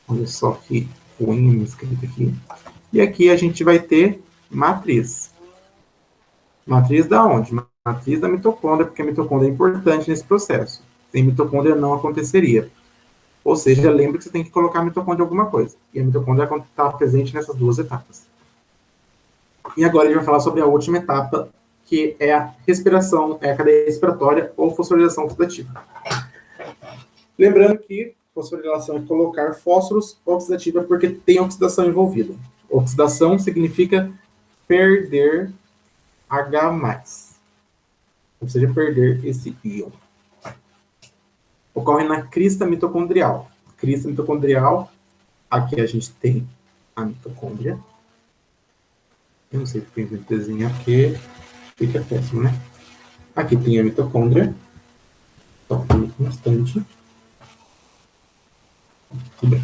Olha só que ruim escrito aqui. E aqui a gente vai ter matriz. Matriz da onde? Matriz da mitocôndria, porque a mitocôndria é importante nesse processo. Sem mitocôndria não aconteceria. Ou seja, lembre que você tem que colocar a mitocôndria em alguma coisa. E a mitocôndria está presente nessas duas etapas. E agora a gente vai falar sobre a última etapa, que é a respiração, é a cadeia respiratória ou fosforilação oxidativa. Lembrando que fosforilação é colocar fósforos oxidativa porque tem oxidação envolvida. Oxidação significa perder H+, ou seja, perder esse íon. Ocorre na crista mitocondrial. Crista mitocondrial, aqui a gente tem a mitocôndria. Eu não sei se tem que desenhar aqui, fica péssimo, né? Aqui tem a mitocôndria. Só um instante. Tudo bem.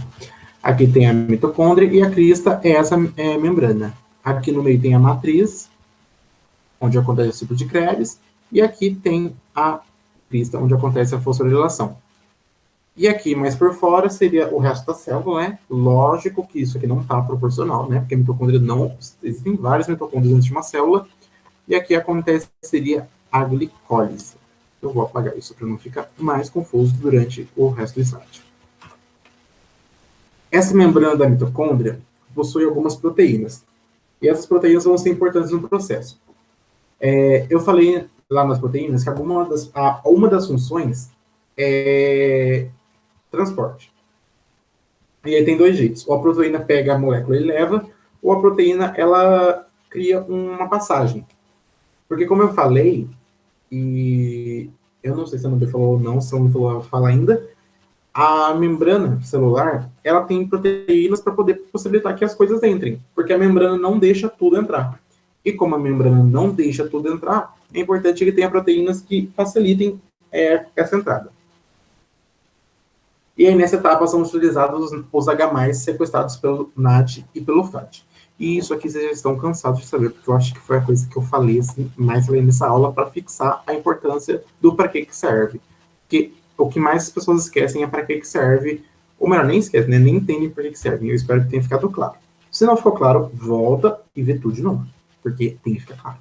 Aqui tem a mitocôndria e a crista é essa membrana. Aqui no meio tem a matriz, onde acontece o ciclo de Krebs, e aqui tem a crista, onde acontece a fosforilação. E aqui, mais por fora, seria o resto da célula, né? Lógico que isso aqui não está proporcional, né? Porque a mitocôndria não... Existem várias mitocôndrias dentro de uma célula, e aqui acontece, seria a glicólise. Eu vou apagar isso para não ficar mais confuso durante o resto do slide. Essa membrana da mitocôndria possui algumas proteínas. E essas proteínas vão ser importantes no processo. Eu falei lá nas proteínas que uma das funções é transporte. E aí tem dois jeitos. Ou a proteína pega a molécula e leva, ou a proteína ela cria uma passagem. Porque como eu falei, e eu não sei se a Nubia falou ou não, se a Nubia falou fala ainda, a membrana celular, ela tem proteínas para poder possibilitar que as coisas entrem, porque a membrana não deixa tudo entrar. E como a membrana não deixa tudo entrar, é importante que tenha proteínas que facilitem essa entrada. E aí, nessa etapa, são utilizados os H+, sequestrados pelo NAD e pelo FAD. E isso aqui vocês já estão cansados de saber, porque eu acho que foi a coisa que eu falei assim, mais além nessa aula, para fixar a importância do para que serve. Porque o que mais as pessoas esquecem é para que serve, ou melhor, nem esquecem, né? Nem entendem para que serve. Eu espero que tenha ficado claro. Se não ficou claro, volta e vê tudo de novo, porque tem que ficar claro.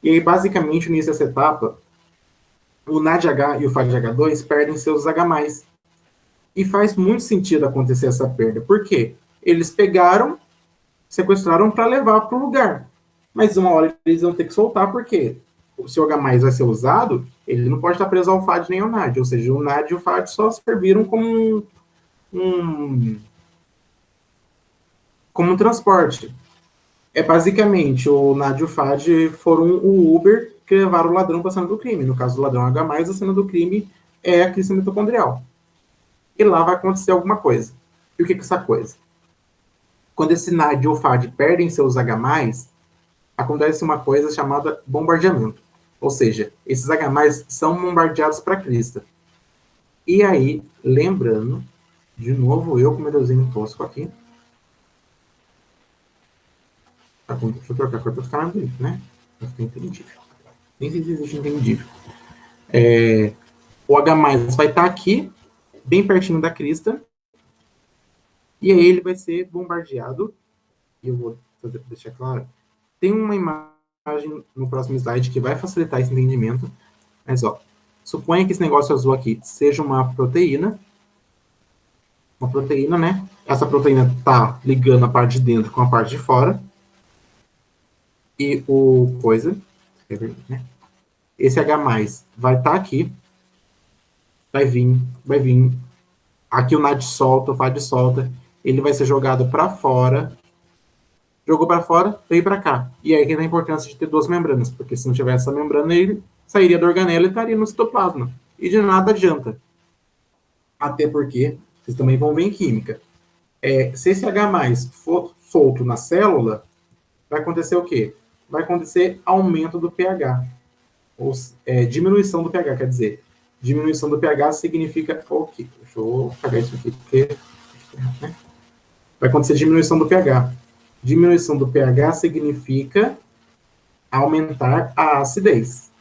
E aí, basicamente, no início dessa etapa, o NADH e o FADH2 perdem seus H+. E faz muito sentido acontecer essa perda. Por quê? Eles pegaram, sequestraram para levar para o lugar. Mas uma hora eles vão ter que soltar, porque se o H+ vai ser usado, ele não pode estar preso ao FAD nem ao NAD. Ou seja, o NAD e o FAD só serviram como um transporte. Basicamente, o NAD e o FAD foram o Uber que levaram o ladrão para a cena do crime. No caso do ladrão H+, a cena do crime é a crista mitocondrial. E lá vai acontecer alguma coisa. E o que é essa coisa? Quando esse NAD e o FAD perdem seus H+, acontece uma coisa chamada bombardeamento. Ou seja, esses H+ são bombardeados para a crista. E aí, lembrando, de novo, eu com meu deusinho tosco aqui. Deixa eu trocar a cor para ficar mais bonito, né? Para ficar entendível. Nem sei se existe entendível. O H+ vai estar aqui, bem pertinho da crista. E aí ele vai ser bombardeado. E eu vou deixar claro. Tem uma imagem no próximo slide que vai facilitar esse entendimento. Mas, ó, suponha que esse negócio azul aqui seja uma proteína. Uma proteína, né? Essa proteína tá ligando a parte de dentro com a parte de fora. E o coisa, né? Esse H+ vai estar aqui. Vai vir. Aqui o NAD solta, o FAD solta. Ele vai ser jogado para fora. Jogou para fora, veio para cá. E aí que tem a importância de ter duas membranas, porque se não tivesse essa membrana, ele sairia da organela e estaria no citoplasma. E de nada adianta. Até porque, vocês também vão ver em química, se esse H+ for solto na célula, vai acontecer o quê? Vai acontecer aumento do pH. Ou diminuição do pH, quer dizer. Diminuição do pH significa o quê? Deixa eu apagar isso aqui, porque... Né? Vai acontecer diminuição do pH. Diminuição do pH significa aumentar a acidez.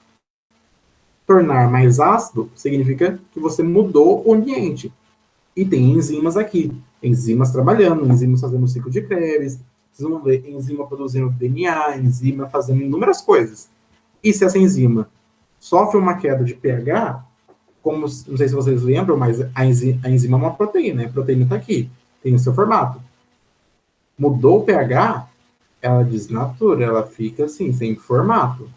Tornar mais ácido significa que você mudou o ambiente. E tem enzimas aqui. Enzimas trabalhando, enzimas fazendo o ciclo de Krebs, vocês vão ver enzima produzindo DNA, enzima fazendo inúmeras coisas. E se essa enzima sofre uma queda de pH, como, não sei se vocês lembram, mas a enzima é uma proteína. A proteína está aqui, tem o seu formato. Mudou o pH, ela desnatura, ela fica assim, sem formato.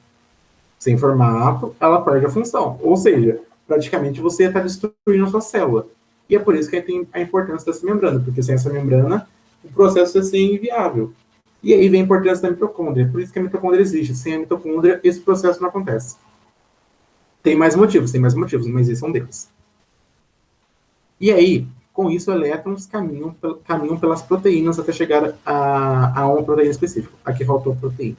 Sem formato, ela perde a função. Ou seja, praticamente você está destruindo a sua célula. E é por isso que tem a importância dessa membrana, porque sem essa membrana, o processo vai ser inviável. E aí vem a importância da mitocôndria. Por isso que a mitocôndria existe. Sem a mitocôndria, esse processo não acontece. Tem mais motivos, mas esse é um deles. E aí, com isso, elétrons caminham pelas proteínas até chegar a uma proteína específica. Aqui faltou proteína.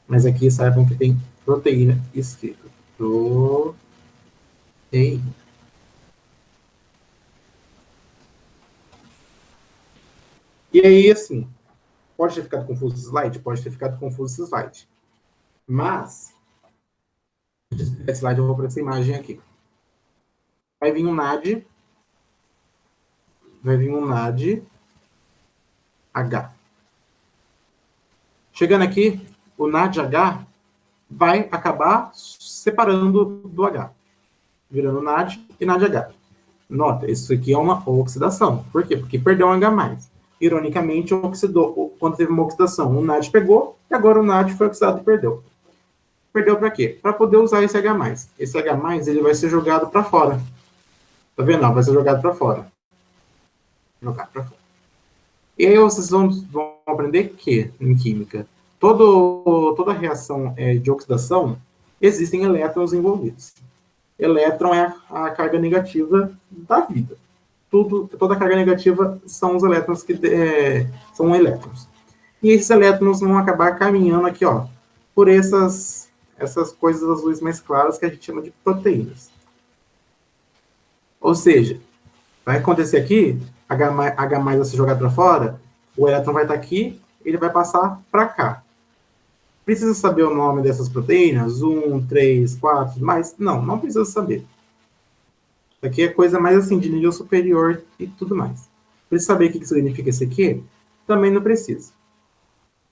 Mas aqui saibam que tem proteína escrita. Proteína. E aí, assim, pode ter ficado confuso esse slide? Pode ter ficado confuso esse slide. Mas, esse slide eu vou para essa imagem aqui. Vai vir um NAD. Vai vir um NAD H. Chegando aqui, o NADH vai acabar separando do H, virando NAD e NADH. Nota, isso aqui é uma oxidação. Por quê? Porque perdeu um H+. Ironicamente, oxidou. Quando teve uma oxidação, o NAD pegou, e agora o NAD foi oxidado e perdeu. Perdeu para quê? Para poder usar esse H+. Esse H+, ele vai ser jogado para fora. Tá vendo? Não, vai ser jogado para fora. Jogado para fora. E aí vocês vão aprender que, em química, toda reação de oxidação, existem elétrons envolvidos. Elétron é a carga negativa da vida. Toda carga negativa são os elétrons são elétrons. E esses elétrons vão acabar caminhando aqui, ó, por essas coisas azuis mais claras que a gente chama de proteínas. Ou seja, vai acontecer aqui, H+ vai ser jogado para fora, o elétron vai estar aqui, ele vai passar para cá. Precisa saber o nome dessas proteínas? 1, 3, 4, mais? Não precisa saber. Isso aqui é coisa mais assim, de nível superior e tudo mais. Precisa saber o que significa isso aqui? Também não precisa.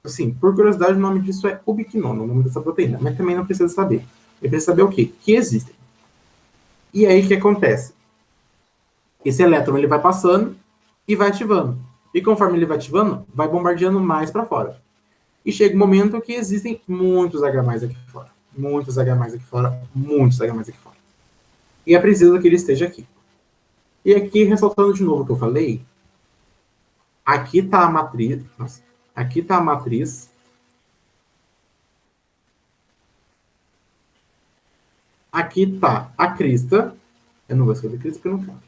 Assim, por curiosidade, o nome disso é ubiquinona, o nome dessa proteína, mas também não precisa saber. Ele precisa saber o quê? Que existem. E aí, o que acontece? Esse elétron ele vai passando e vai ativando. E conforme ele vai ativando, vai bombardeando mais para fora. E chega um momento que existem muitos H+ aqui fora. Muitos H+ aqui fora. Muitos H+ aqui fora. E é preciso que ele esteja aqui. E aqui, ressaltando de novo o que eu falei, aqui está a matriz. Nossa, aqui está a matriz. Aqui está a crista. Eu não vou escrever crista porque eu não quero.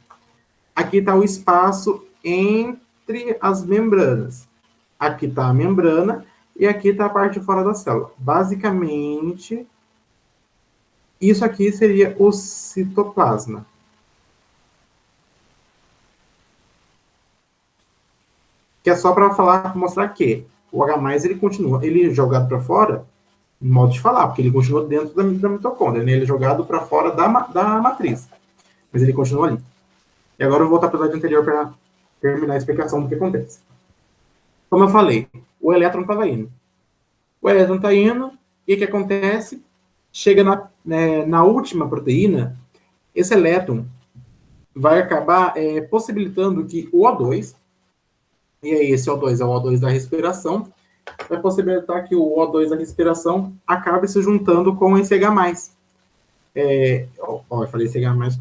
Aqui está o espaço entre as membranas. Aqui está a membrana e aqui está a parte de fora da célula. Basicamente, isso aqui seria o citoplasma. Que é só para mostrar que o H+, ele continua, ele é jogado para fora, em modo de falar, porque ele continua dentro da mitocôndria, né? Ele é jogado para fora da matriz. Mas ele continua ali. E agora eu vou voltar para o slide anterior para terminar a explicação do que acontece. Como eu falei, o elétron estava indo. O elétron está indo, e o que acontece? Chega na última proteína, esse elétron vai acabar possibilitando que o O2, e aí esse O2 é o O2 da respiração, vai possibilitar que o O2 da respiração acabe se juntando com esse H+. Eu falei esse H+,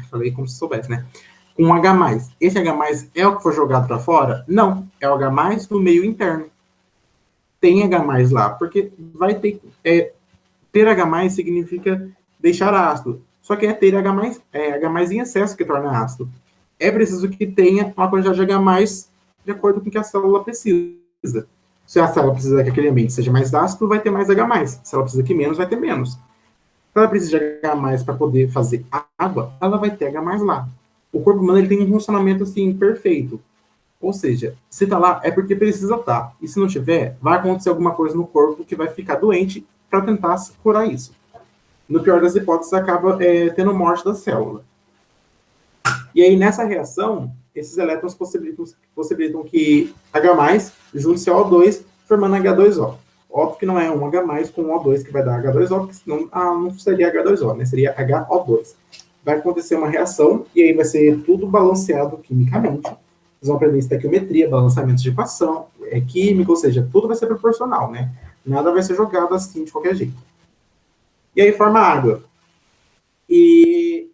falei como se soubesse, né? Um H+. Esse H+ é o que foi jogado para fora? Não, é o H+ no meio interno. Tem H+ lá, porque vai ter... ter H+ significa deixar ácido. Só que ter H+, H+ em excesso que torna ácido. É preciso que tenha uma quantidade de H+ de acordo com o que a célula precisa. Se a célula precisa que aquele ambiente seja mais ácido, vai ter mais H+. Se ela precisa que menos, vai ter menos. Se ela precisa de H+ para poder fazer água, ela vai ter H+ lá. O corpo humano ele tem um funcionamento assim perfeito. Ou seja, se está lá, é porque precisa estar. E se não tiver, vai acontecer alguma coisa no corpo que vai ficar doente para tentar curar isso. No pior das hipóteses, acaba tendo morte da célula. E aí, nessa reação, esses elétrons possibilitam que H+, junte-se ao O2, formando H2O. Óbvio que não é um H+ com O2 que vai dar H2O, porque senão não seria H2O, né? Seria HO2. Vai acontecer uma reação, e aí vai ser tudo balanceado quimicamente. Vocês vão aprender estequiometria, balanceamento de equação, química, ou seja, tudo vai ser proporcional, né? Nada vai ser jogado assim de qualquer jeito. E aí forma água. E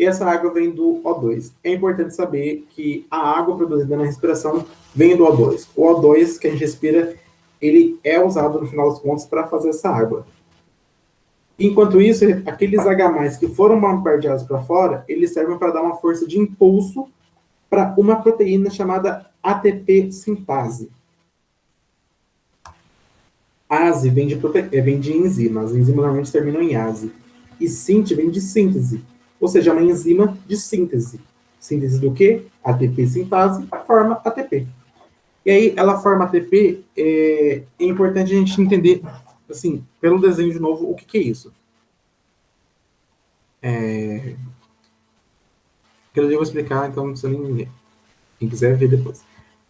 e essa água vem do O2. É importante saber que a água produzida na respiração vem do O2. O O2 que a gente respira, ele é usado, no final das contas, para fazer essa água. Enquanto isso, aqueles H+, que foram bombardeados para fora, eles servem para dar uma força de impulso para uma proteína chamada ATP sintase. ASE vem de enzima. As enzimas normalmente terminam em ASE. E SINT vem de síntese. Ou seja, é uma enzima de síntese. Síntese do quê? ATP sintase forma ATP. E aí, ela forma ATP, é importante a gente entender, assim, pelo desenho de novo, o que é isso. Que eu vou explicar, então não precisa nem ver. Quem quiser ver depois.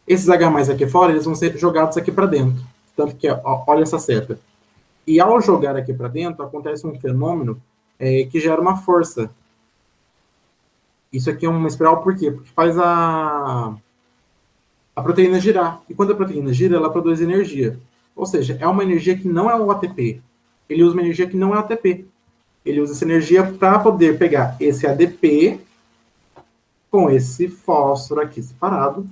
Esses H+ aqui fora, eles vão ser jogados aqui para dentro. Tanto que, ó, olha essa seta. E ao jogar aqui para dentro, acontece um fenômeno que gera uma força. Isso aqui é uma espiral, por quê? Porque faz a proteína girar. E quando a proteína gira, ela produz energia. Ou seja, é uma energia que não é o ATP. Ele usa uma energia que não é ATP. Ele usa essa energia para poder pegar esse ADP com esse fósforo aqui separado.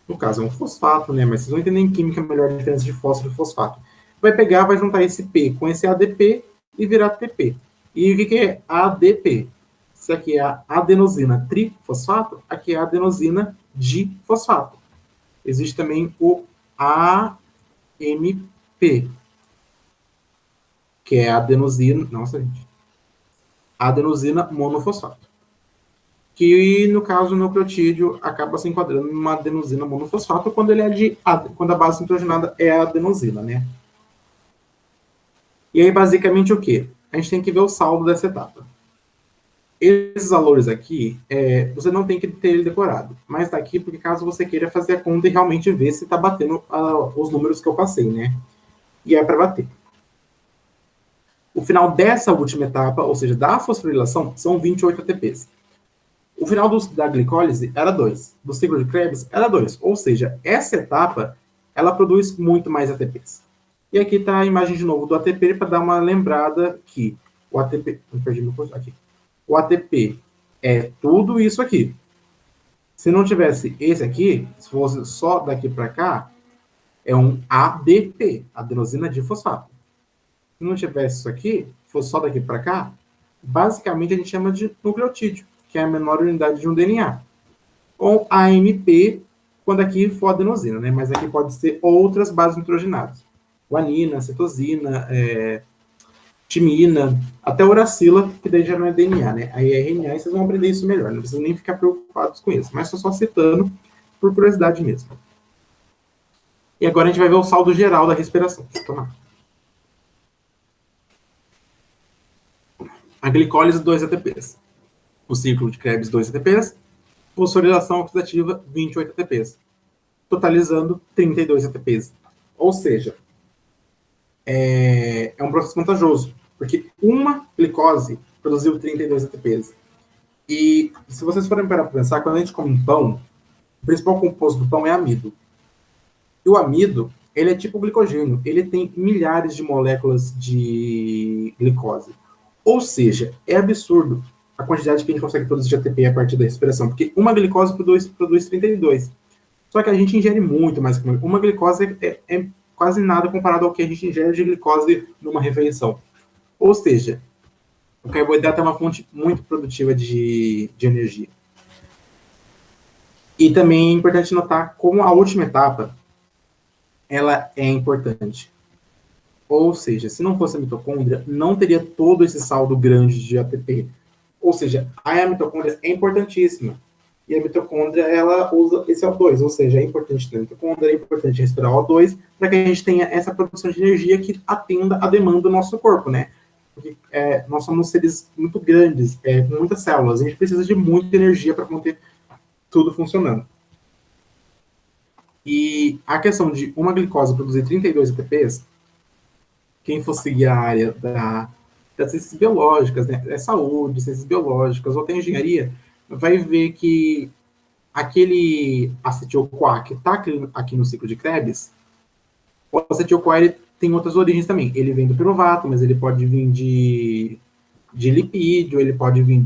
No caso, é um fosfato, né? Mas vocês vão entender em química melhor a diferença de fósforo e fosfato. Vai pegar, vai juntar esse P com esse ADP e virar TP. E o que é ADP? Isso aqui é a adenosina trifosfato, aqui é a adenosina difosfato. Existe também o AMP, que é a adenosina, adenosina monofosfato. Que, no caso, o nucleotídeo acaba se enquadrando numa adenosina monofosfato quando ele quando a base nitrogenada é a adenosina, né? E aí, basicamente, o quê? A gente tem que ver o saldo dessa etapa. Esses valores aqui, você não tem que ter ele decorado, mas está aqui porque caso você queira fazer a conta e realmente ver se está batendo os números que eu passei, né? E é para bater. O final dessa última etapa, ou seja, da fosforilação, são 28 ATPs. O final da glicólise era 2. Do ciclo de Krebs era 2. Ou seja, essa etapa, ela produz muito mais ATPs. E aqui está a imagem de novo do ATP para dar uma lembrada que o ATP... Perdi meu curso aqui. O ATP é tudo isso aqui. Se não tivesse esse aqui, se fosse só daqui para cá, é um ADP, adenosina difosfato. Se não tivesse isso aqui, fosse só daqui para cá, basicamente a gente chama de nucleotídeo, que é a menor unidade de um DNA. Ou AMP, quando aqui for adenosina, né? Mas aqui pode ser outras bases nitrogenadas. Guanina, citosina, timina, até uracila, que daí já não é DNA, né? Aí é RNA, e vocês vão aprender isso melhor, não precisa nem ficar preocupados com isso, mas estou só citando por curiosidade mesmo. E agora a gente vai ver o saldo geral da respiração. Deixa eu tomar. A glicólise, 2 ATPs. O ciclo de Krebs, 2 ATPs. Fosforilação oxidativa, 28 ATPs. Totalizando 32 ATPs. Ou seja, é um processo vantajoso, porque uma glicose produziu 32 ATPs. E se vocês forem parar para pensar, quando a gente come pão, o principal composto do pão é amido. E o amido, ele é tipo glicogênio, ele tem milhares de moléculas de glicose. Ou seja, é absurdo a quantidade que a gente consegue produzir de ATP a partir da respiração, porque uma glicose produz 32. Só que a gente ingere muito mais que uma glicose é quase nada comparado ao que a gente ingere de glicose numa refeição. Ou seja, o carboidrato é uma fonte muito produtiva de energia. E também é importante notar como a última etapa ela é importante. Ou seja, se não fosse a mitocôndria, não teria todo esse saldo grande de ATP. Ou seja, a mitocôndria é importantíssima. E a mitocôndria, ela usa esse O2, ou seja, é importante ter a mitocôndria, é importante respirar O2, para que a gente tenha essa produção de energia que atenda a demanda do nosso corpo, né? Porque nós somos seres muito grandes, com muitas células, a gente precisa de muita energia para manter tudo funcionando. E a questão de uma glicose produzir 32 ATPs, quem for seguir a área das ciências biológicas, né, saúde, ciências biológicas, ou até engenharia, vai ver que aquele acetil-CoA que está aqui no ciclo de Krebs, o acetil-CoA ele tem outras origens também. Ele vem do piruvato, mas ele pode vir de de lipídio, ele pode vir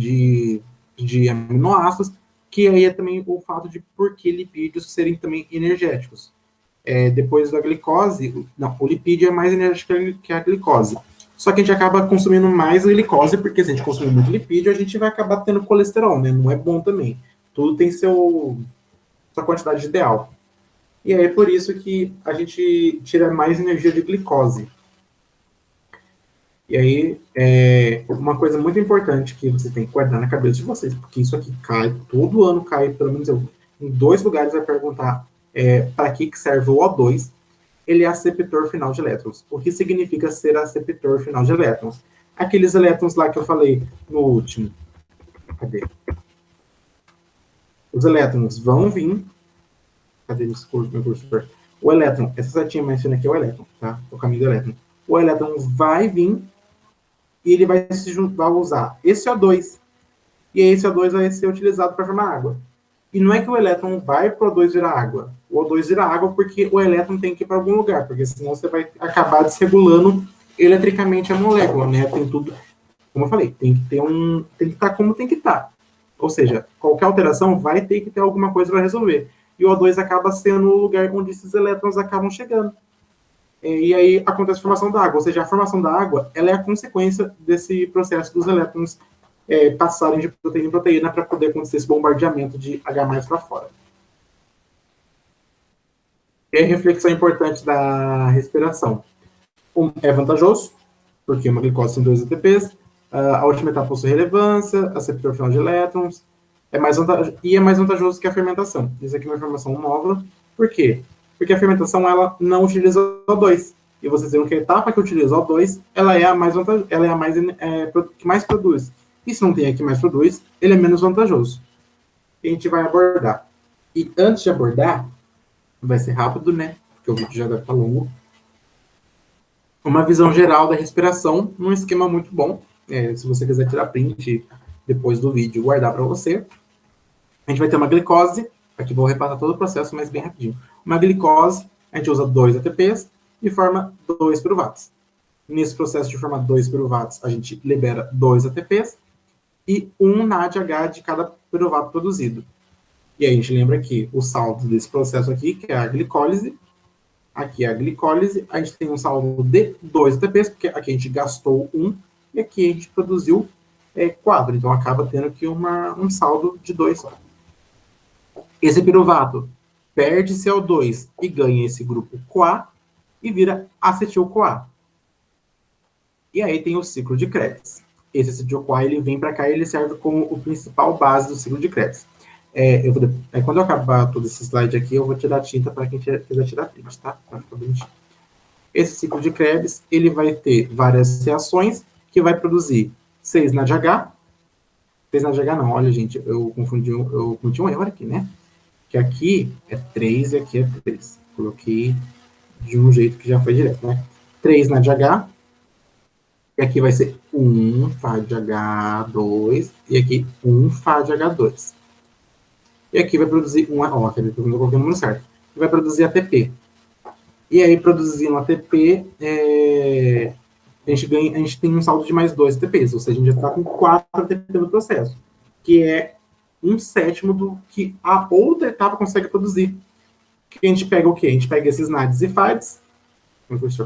de aminoácidos, que aí é também o fato de por que lipídios serem também energéticos. Depois da glicose, não, o lipídio é mais energético que a glicose. Só que a gente acaba consumindo mais glicose, porque se a gente consumir muito lipídio, a gente vai acabar tendo colesterol, né? Não é bom também. Tudo tem sua quantidade ideal. E aí é por isso que a gente tira mais energia de glicose. E aí, uma coisa muito importante que você tem que guardar na cabeça de vocês, porque isso aqui cai, todo ano cai, pelo menos em 2 lugares vai perguntar para que serve o O2. Ele é aceptor final de elétrons. O que significa ser aceptor final de elétrons? Aqueles elétrons lá que eu falei no último. Cadê? Os elétrons vão vir. Cadê meu cursor? O elétron, essa setinha mais fina aqui é o elétron, tá? O caminho do elétron. O elétron vai vir e ele vai usar esse O2. E esse O2 vai ser utilizado para formar água. E não é que o elétron vai para o O2 virar água. O O2 vira água porque o elétron tem que ir para algum lugar, porque senão você vai acabar desregulando eletricamente a molécula, né? Tem tudo, como eu falei, tem que estar como tem que estar. Ou seja, qualquer alteração vai ter que ter alguma coisa para resolver. E o O2 acaba sendo o lugar onde esses elétrons acabam chegando. E aí acontece a formação da água. Ou seja, a formação da água ela é a consequência desse processo dos elétrons passarem de proteína em proteína para poder acontecer esse bombardeamento de H+ para fora. E a reflexão importante da respiração. É vantajoso, porque uma glicose tem 2 ATPs, a última etapa possui relevância, aceptor final de elétrons, é mais vantajoso que a fermentação. Isso aqui é uma informação nova. Por quê? Porque a fermentação ela não utiliza O2. E vocês viram que a etapa que utiliza O2, ela é a mais vantajosa, ela é a mais que mais produz. E se não tem a que mais produz, ele é menos vantajoso. E a gente vai abordar. E antes de abordar, vai ser rápido, né? Porque o vídeo já deve estar longo. Uma visão geral da respiração, num esquema muito bom. Se você quiser tirar print depois do vídeo e guardar para você. A gente vai ter uma glicose. Aqui vou repassar todo o processo, mas bem rapidinho. Uma glicose, a gente usa 2 ATPs e forma 2 piruvatos. Nesse processo de formar 2 piruvatos, a gente libera 2 ATPs e 1 NADH de cada piruvato produzido. E aí a gente lembra que o saldo desse processo aqui, que é a glicólise, aqui é a glicólise, a gente tem um saldo de 2 ATPs, porque aqui a gente gastou 1, e aqui a gente produziu 4. Então acaba tendo aqui um saldo de 2 só. Esse piruvato perde CO2 e ganha esse grupo CoA e vira acetil-CoA. E aí tem o ciclo de Krebs. Esse acetil-CoA ele vem para cá e ele serve como o principal base do ciclo de Krebs. Quando eu acabar todo esse slide aqui, eu vou tirar a tinta para quem quiser tirar print, tá? Para ficar bonitinho. Esse ciclo de Krebs ele vai ter várias reações que vai produzir 6 NADH. 6 NADH não, olha, gente, eu cometi um erro aqui, né? Que aqui é 3 e aqui é 3. Coloquei de um jeito que já foi direto, né? 3 NADH. E aqui vai ser 1 FADH2. E aqui 1 FADH2. E aqui vai produzir aqui eu coloquei o número certo. Vai produzir ATP. E aí, produzindo ATP, a gente tem um saldo de mais 2 ATPs. Ou seja, a gente já está com 4 ATP no processo. Que é 1/7 do que a outra etapa consegue produzir. Que a gente pega o quê? A gente pega esses NADs e FADs.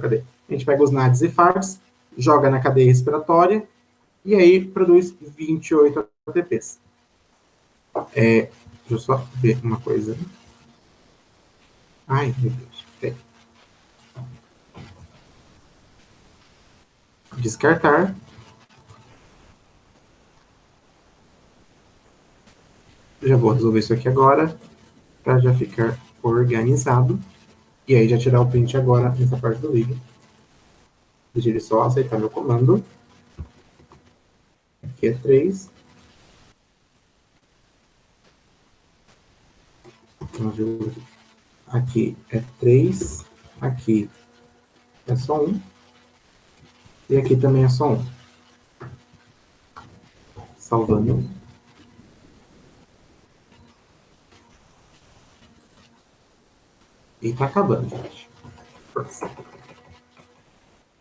Cadê? A gente pega os NADs e FADs, joga na cadeia respiratória e aí produz 28 ATPs. Deixa eu só ver uma coisa. Ai, meu Deus. Descartar. Já vou resolver isso aqui agora, para já ficar organizado. E aí já tirar o print agora nessa parte do vídeo. Deixa ele só aceitar meu comando. Aqui é 3. Aqui é 3. Aqui é só 1. E aqui também é só 1. Salvando. E tá acabando, gente.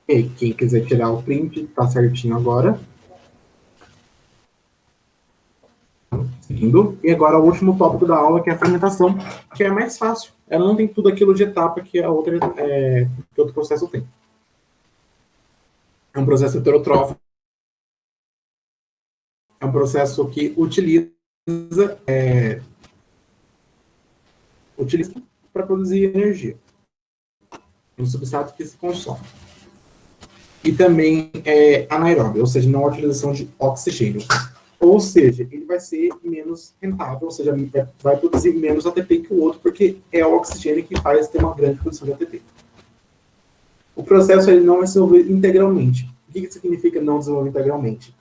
E quem quiser tirar o print, tá certinho agora. E agora o último tópico da aula, que é a fermentação, que é mais fácil. Ela não tem tudo aquilo de etapa que a outra, que outro processo tem. É um processo heterotrófico, é um processo que utiliza para produzir energia, um substrato que se consome. E também é anaeróbio, ou seja, não há utilização de oxigênio. Ou seja, ele vai ser menos rentável, ou seja, vai produzir menos ATP que o outro, porque é o oxigênio que faz ter uma grande produção de ATP. O processo ele não vai se desenvolver integralmente. O que significa não desenvolver integralmente?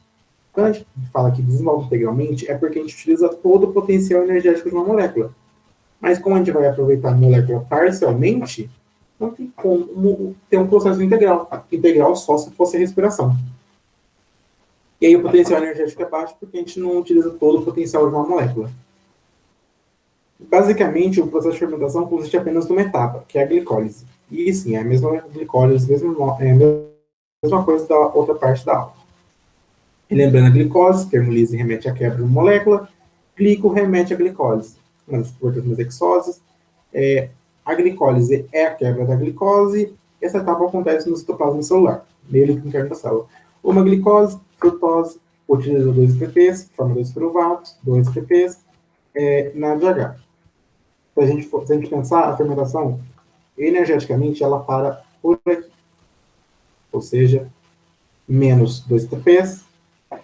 Quando a gente fala que desenvolve integralmente, é porque a gente utiliza todo o potencial energético de uma molécula. Mas como a gente vai aproveitar a molécula parcialmente, não tem como ter um processo integral. Integral só se fosse a respiração. E aí o potencial energético é baixo porque a gente não utiliza todo o potencial de uma molécula. Basicamente, o processo de fermentação consiste apenas numa etapa, que é a glicólise. E sim, é a mesma glicólise, é a mesma coisa da outra parte da aula. E lembrando a glicose, termo lise remete à quebra de uma molécula, glico remete à glicólise, uma das proteínas hexoses. A glicólise é a quebra da glicose, essa etapa acontece no citoplasma celular, nele interno da célula. Uma glicose, frutose, utiliza 2 ATPs, forma 2 piruvatos, 2 ATPs, nada de H. Se a gente pensar, a fermentação, energeticamente, ela para por aqui. Ou seja, menos 2 ATPs,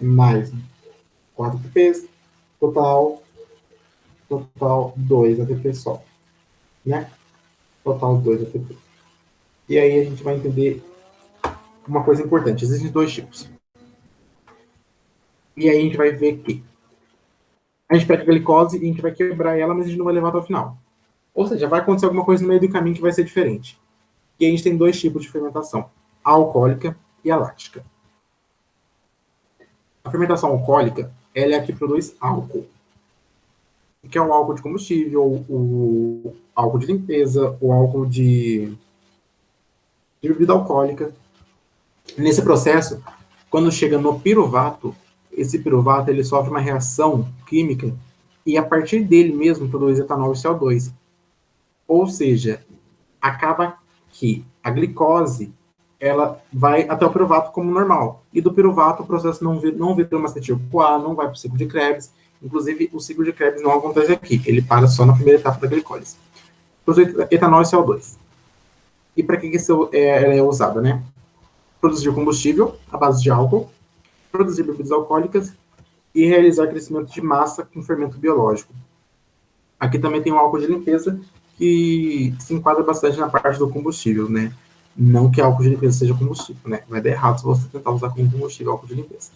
mais 4 ATPs, total 2 ATPs só. Né? Total 2 ATPs. E aí a gente vai entender uma coisa importante. Existem 2 tipos. E aí a gente vai ver que a gente pega a glicose e a gente vai quebrar ela, mas a gente não vai levar até o final. Ou seja, vai acontecer alguma coisa no meio do caminho que vai ser diferente. E a gente tem 2 tipos de fermentação, a alcoólica e a láctica. A fermentação alcoólica, ela é a que produz álcool, que é o álcool de combustível, o álcool de limpeza, o álcool de bebida alcoólica. Nesse processo, quando chega no piruvato, esse piruvato ele sofre uma reação química e a partir dele mesmo produz etanol e CO2. Ou seja, acaba que a glicose ela vai até o piruvato como normal. E do piruvato o processo não vira uma acetil-CoA, não vai para o ciclo de Krebs. Inclusive, o ciclo de Krebs não acontece aqui. Ele para só na primeira etapa da glicólise. Produz etanol e CO2. E para que ela é usada, né? Produzir combustível à base de álcool, produzir bebidas alcoólicas e realizar crescimento de massa com fermento biológico. Aqui também tem um álcool de limpeza que se enquadra bastante na parte do combustível, né? Não que álcool de limpeza seja combustível, né? Vai dar errado se você tentar usar como combustível álcool de limpeza.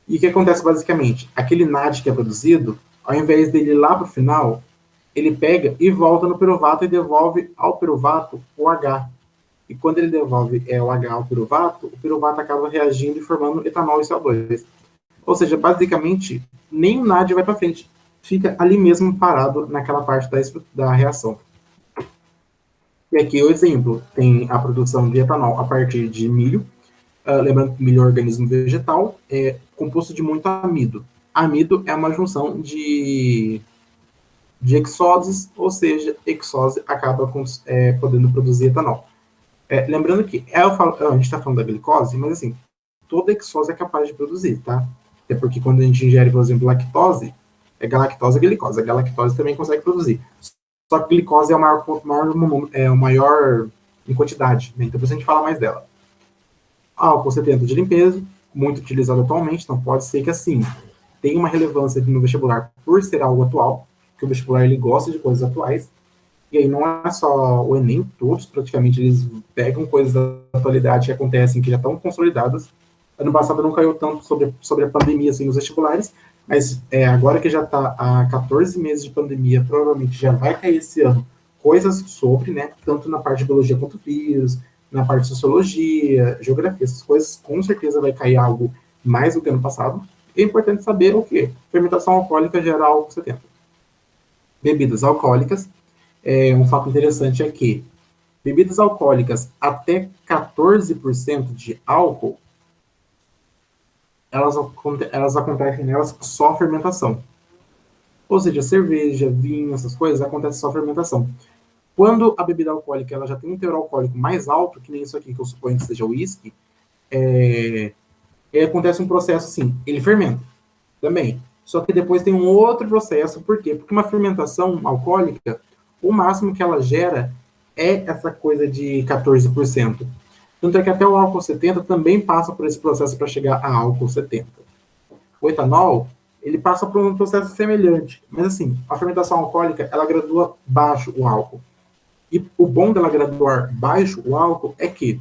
E o que acontece basicamente? Aquele NAD que é produzido, ao invés dele ir lá para o final, ele pega e volta no piruvato e devolve ao piruvato o H. E quando ele devolve o H ao piruvato, o piruvato acaba reagindo e formando etanol e CO2. Ou seja, basicamente, nem o NAD vai para frente. Fica ali mesmo parado naquela parte da reação. E aqui o exemplo, tem a produção de etanol a partir de milho. Lembrando que milho é um organismo vegetal, é composto de muito amido. Amido é uma junção de hexoses, ou seja, hexose acaba podendo produzir etanol. Lembrando que a gente está falando da glicose, mas assim, toda hexose é capaz de produzir, tá? Até porque quando a gente ingere, por exemplo, lactose, galactose e glicose. A galactose também consegue produzir. Só que a glicose é o maior em quantidade, né? Então por isso a gente fala mais dela. Álcool 70 de limpeza, muito utilizado atualmente, então pode ser que assim, tenha uma relevância no vestibular por ser algo atual, que o vestibular ele gosta de coisas atuais, e aí não é só o Enem, todos praticamente eles pegam coisas da atualidade que acontecem, que já estão consolidadas. Ano passado não caiu tanto sobre a pandemia assim, nos vestibulares, mas agora que já está há 14 meses de pandemia, provavelmente já vai cair esse ano coisas sobre, né, tanto na parte de biologia quanto vírus, na parte de sociologia, geografia, essas coisas, com certeza vai cair algo mais do que ano passado. É importante saber o quê? Fermentação alcoólica gera álcool 70. Bebidas alcoólicas, um fato interessante é que bebidas alcoólicas até 14% de álcool, elas acontecem nelas só fermentação. Ou seja, cerveja, vinho, essas coisas, acontece só fermentação. Quando a bebida alcoólica ela já tem um teor alcoólico mais alto, que nem isso aqui, que eu suponho que seja o uísque, acontece um processo assim, ele fermenta também. Só que depois tem um outro processo, por quê? Porque uma fermentação alcoólica, o máximo que ela gera é essa coisa de 14%. Tanto é que até o álcool 70 também passa por esse processo para chegar a álcool 70. O etanol, ele passa por um processo semelhante, mas assim, a fermentação alcoólica, ela gradua baixo o álcool. E o bom dela graduar baixo o álcool é que,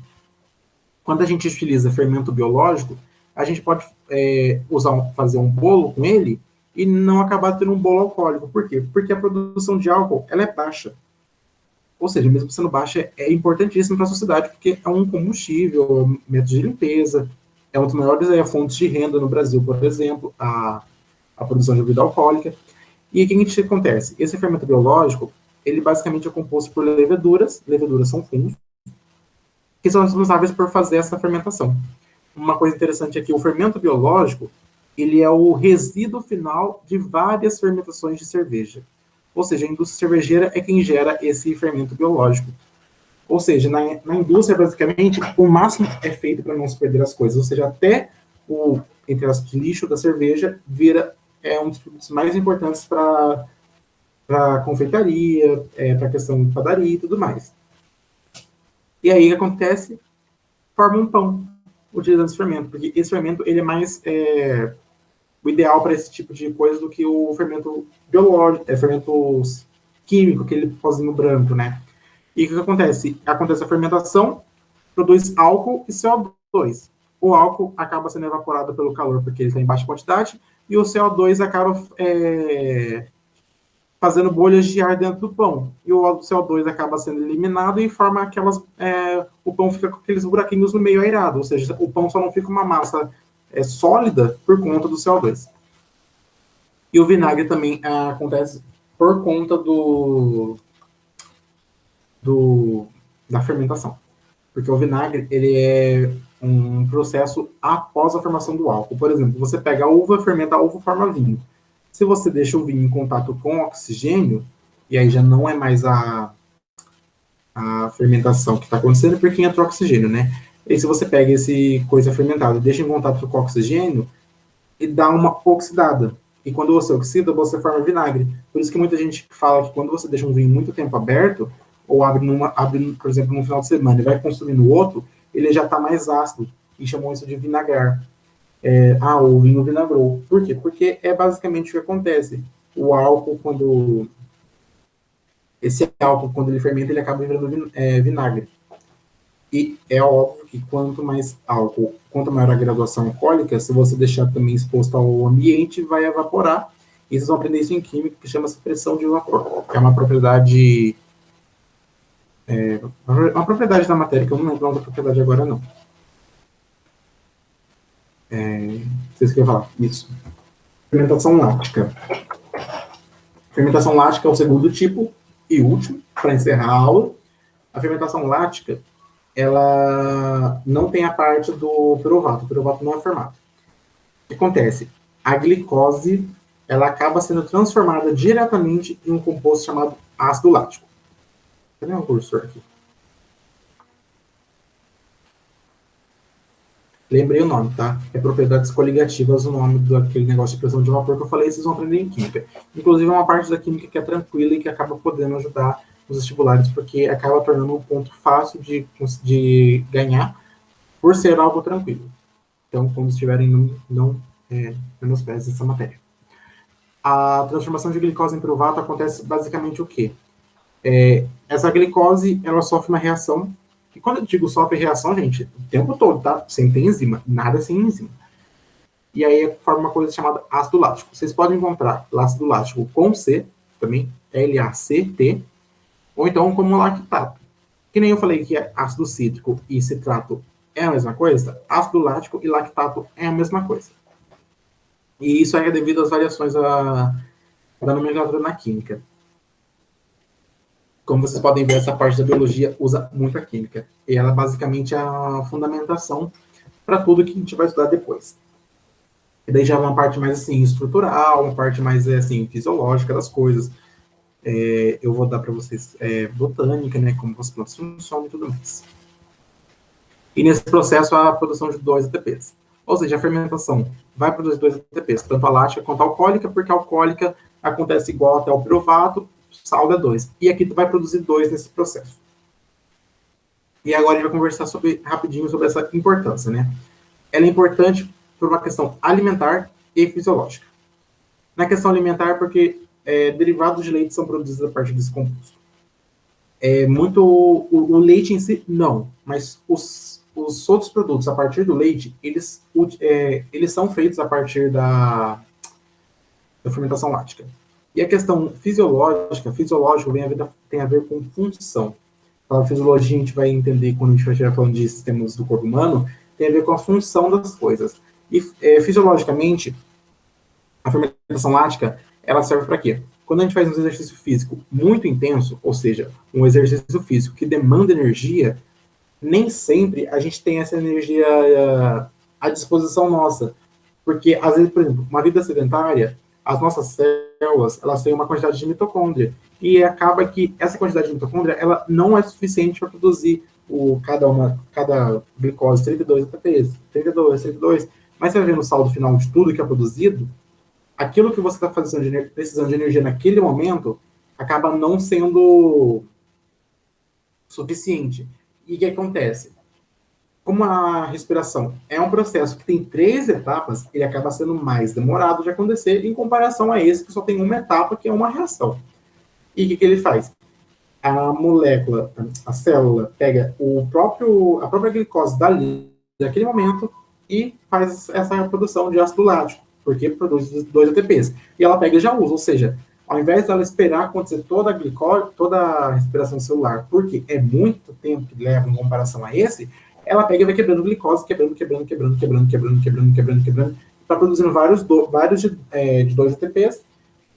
quando a gente utiliza fermento biológico, a gente pode fazer um bolo com ele e não acabar tendo um bolo alcoólico. Por quê? Porque a produção de álcool ela é baixa. Ou seja, mesmo sendo baixa, é importantíssimo para a sociedade, porque é um combustível, é um método de limpeza, é uma das maiores fontes de renda no Brasil, por exemplo, a produção de bebida alcoólica. E o que acontece? Esse fermento biológico, ele basicamente é composto por leveduras são fungos, que são responsáveis por fazer essa fermentação. Uma coisa interessante é que o fermento biológico, ele é o resíduo final de várias fermentações de cerveja. Ou seja, a indústria cervejeira é quem gera esse fermento biológico. Ou seja, na indústria, basicamente, o máximo é feito para não se perder as coisas. Ou seja, até o, entre aspas, lixo da cerveja vira um dos produtos mais importantes para confeitaria, para a questão de padaria e tudo mais. E aí o que acontece? Forma um pão utilizando esse fermento, porque esse fermento ele é mais o ideal para esse tipo de coisa do que o fermento biológico, fermento químico, aquele pozinho branco, né? E o que acontece? Acontece a fermentação, produz álcool e CO2. O álcool acaba sendo evaporado pelo calor porque ele está em baixa quantidade, e o CO2 acaba fazendo bolhas de ar dentro do pão. E o CO2 acaba sendo eliminado e forma aquelas... o pão fica com aqueles buraquinhos no meio airado, ou seja, o pão só não fica uma massa sólida por conta do CO2. E o vinagre também acontece por conta da fermentação. Porque o vinagre, ele é um processo após a formação do álcool. Por exemplo, você pega a uva, fermenta a uva, forma vinho. Se você deixa o vinho em contato com o oxigênio, e aí já não é mais a fermentação que está acontecendo, porque entra o oxigênio, né? E se você pega esse coisa fermentada e deixa em contato com o oxigênio, e dá uma oxidada. E quando você oxida, você forma vinagre. Por isso que muita gente fala que quando você deixa um vinho muito tempo aberto, ou abre, por exemplo, num final de semana e vai consumir no outro, ele já está mais ácido. E chamam isso de vinagrar. O vinho vinagrou. Por quê? Porque é basicamente o que acontece. O álcool, esse álcool, quando ele fermenta, ele acaba virando vinagre. E é óbvio que quanto mais álcool, quanto maior a graduação alcoólica, se você deixar também exposto ao ambiente, vai evaporar. E vocês vão aprender isso em química, que chama-se pressão de vapor. É uma propriedade... uma propriedade da matéria, que eu não lembro o nome da propriedade agora, não. Vocês querem falar? Isso. Fermentação láctica. Fermentação láctica é o segundo tipo e último, para encerrar a aula. A fermentação láctica, ela não tem a parte do piruvato. O piruvato não é formado. O que acontece? A glicose, ela acaba sendo transformada diretamente em um composto chamado ácido lático. Cadê o cursor aqui? Lembrei o nome, tá? É propriedades coligativas, o nome daquele negócio de pressão de vapor que eu falei, vocês vão aprender em química. Inclusive, é uma parte da química que é tranquila e que acaba podendo ajudar os vestibulares, porque acaba tornando um ponto fácil de ganhar por ser algo tranquilo. Então, quando estiverem, não menosprezem essa matéria. A transformação de glicose em piruvato acontece basicamente o quê? Essa glicose, ela sofre uma reação. E quando eu digo sofre reação, gente, o tempo todo, tá? Sem ter enzima, nada sem enzima. E aí forma uma coisa chamada ácido lático. Vocês podem encontrar ácido lático com C, também, LACT, ou então como lactato. Que nem eu falei que ácido cítrico e citrato é a mesma coisa, ácido lático e lactato é a mesma coisa. E isso é devido às variações da nomenclatura na química. Como vocês podem ver, essa parte da biologia usa muito a química. E ela basicamente é a fundamentação para tudo que a gente vai estudar depois. E daí já é uma parte mais, assim, estrutural, uma parte mais, assim, fisiológica das coisas. Eu vou dar para vocês botânica, né, como as plantas funcionam e tudo mais. E nesse processo, a produção de 2 ATPs. Ou seja, a fermentação vai produzir 2 ATPs, tanto a lática quanto a alcoólica, porque a alcoólica acontece igual até o piruvato, salga 2. E aqui tu vai produzir 2 nesse processo. E agora a gente vai conversar rapidinho sobre essa importância, né? Ela é importante por uma questão alimentar e fisiológica. Na questão alimentar, porque derivados de leite são produzidos a partir desse composto. O leite em si, não, mas os outros produtos a partir do leite, eles são feitos a partir da fermentação láctica. E a questão fisiológica tem a ver com função. A fisiologia a gente vai entender quando a gente estiver falando de sistemas do corpo humano, tem a ver com a função das coisas. E fisiologicamente, a fermentação láctica, ela serve para quê? Quando a gente faz um exercício físico muito intenso, ou seja, um exercício físico que demanda energia, nem sempre a gente tem essa energia à disposição nossa. Porque, às vezes, por exemplo, uma vida sedentária, as nossas células, elas têm uma quantidade de mitocôndria. E acaba que essa quantidade de mitocôndria, ela não é suficiente para produzir cada glicose 32 ATPs, 32. Mas você vai ver no saldo final de tudo que é produzido, aquilo que você está precisando de energia naquele momento acaba não sendo suficiente. E o que acontece? Como a respiração é um processo que tem 3 etapas, ele acaba sendo mais demorado de acontecer em comparação a esse que só tem uma etapa, que é uma reação. E o que ele faz? A molécula, a célula, pega a própria glicose daquele momento e faz essa produção de ácido lático, porque produz 2 ATPs. E ela pega e já usa, ou seja, ao invés dela esperar acontecer toda a glicose, toda a respiração celular, porque é muito tempo que leva em comparação a esse, ela pega e vai quebrando glicose, quebrando, está produzindo vários de 2 ATPs,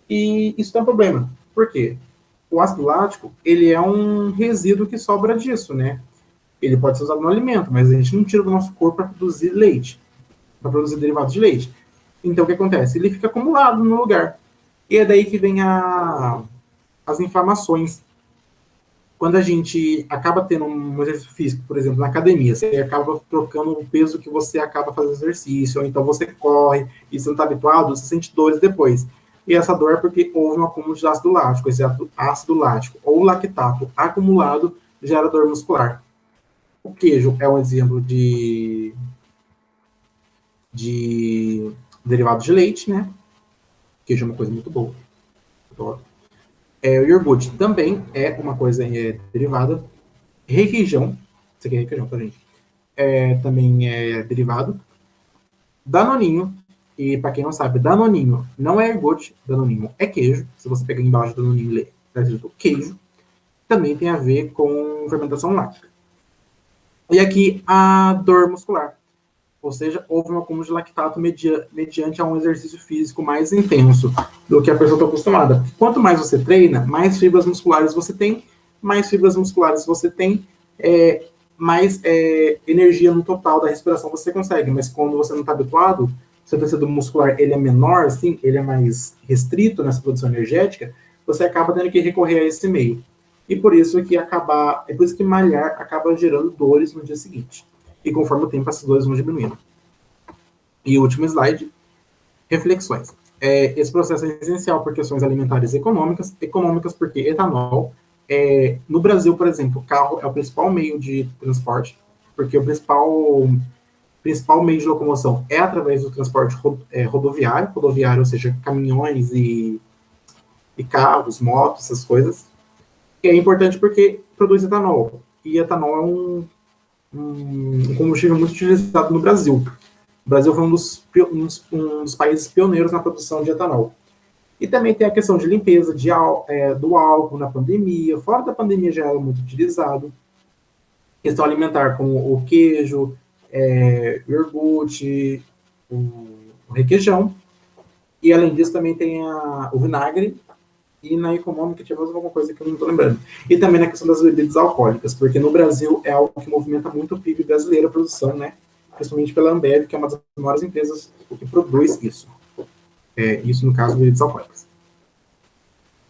e isso tem um problema. Por quê? O ácido lático, ele é um resíduo que sobra disso, né? Ele pode ser usado no alimento, mas a gente não tira do nosso corpo para produzir leite, para produzir derivados de leite. Então, o que acontece? Ele fica acumulado no lugar. E é daí que vem as inflamações. Quando a gente acaba tendo um exercício físico, por exemplo, na academia, você acaba trocando o peso que você acaba fazendo exercício, ou então você corre e você não está habituado, você sente dores depois. E essa dor é porque houve um acúmulo de ácido lático. Esse ácido lático ou lactato acumulado gera dor muscular. O queijo é um exemplo de derivado de leite, né? Queijo é uma coisa muito boa. Adoro. O iogurte também é uma coisa derivada. Requeijão, isso aqui é requeijão, tá, gente? Também é derivado. Danoninho, e para quem não sabe, Danoninho não é iogurte, Danoninho é queijo. Se você pegar embaixo do Danoninho e ler, está escrito queijo. Também tem a ver com fermentação láctica. E aqui a dor muscular. Ou seja, houve um acúmulo de lactato mediante a um exercício físico mais intenso do que a pessoa está acostumada. Quanto mais você treina, mais fibras musculares você tem, mais energia no total da respiração você consegue. Mas quando você não está habituado, seu tecido muscular ele é menor, assim, ele é mais restrito nessa produção energética, você acaba tendo que recorrer a esse meio. E por isso que malhar acaba gerando dores no dia seguinte. E conforme o tempo, essas dores vão diminuindo. E o último slide, reflexões. Esse processo é essencial por questões alimentares e econômicas. Econômicas porque etanol, no Brasil, por exemplo, o carro é o principal meio de transporte, porque o principal meio de locomoção é através do transporte rodoviário, ou seja, caminhões e carros, motos, essas coisas. Que é importante porque produz etanol. E etanol é um combustível muito utilizado no Brasil. O Brasil foi um dos países pioneiros na produção de etanol. E também tem a questão de limpeza do álcool na pandemia. Fora da pandemia já era muito utilizado. Questão alimentar, como o queijo, o iogurte, o requeijão. E além disso também tem o vinagre. E na econômica tinha mais alguma coisa que eu não estou lembrando. E também na questão das bebidas alcoólicas, porque no Brasil é algo que movimenta muito o PIB brasileiro, a produção, né? principalmente pela Ambev, que é uma das maiores empresas que produz isso. Isso no caso de bebidas alcoólicas.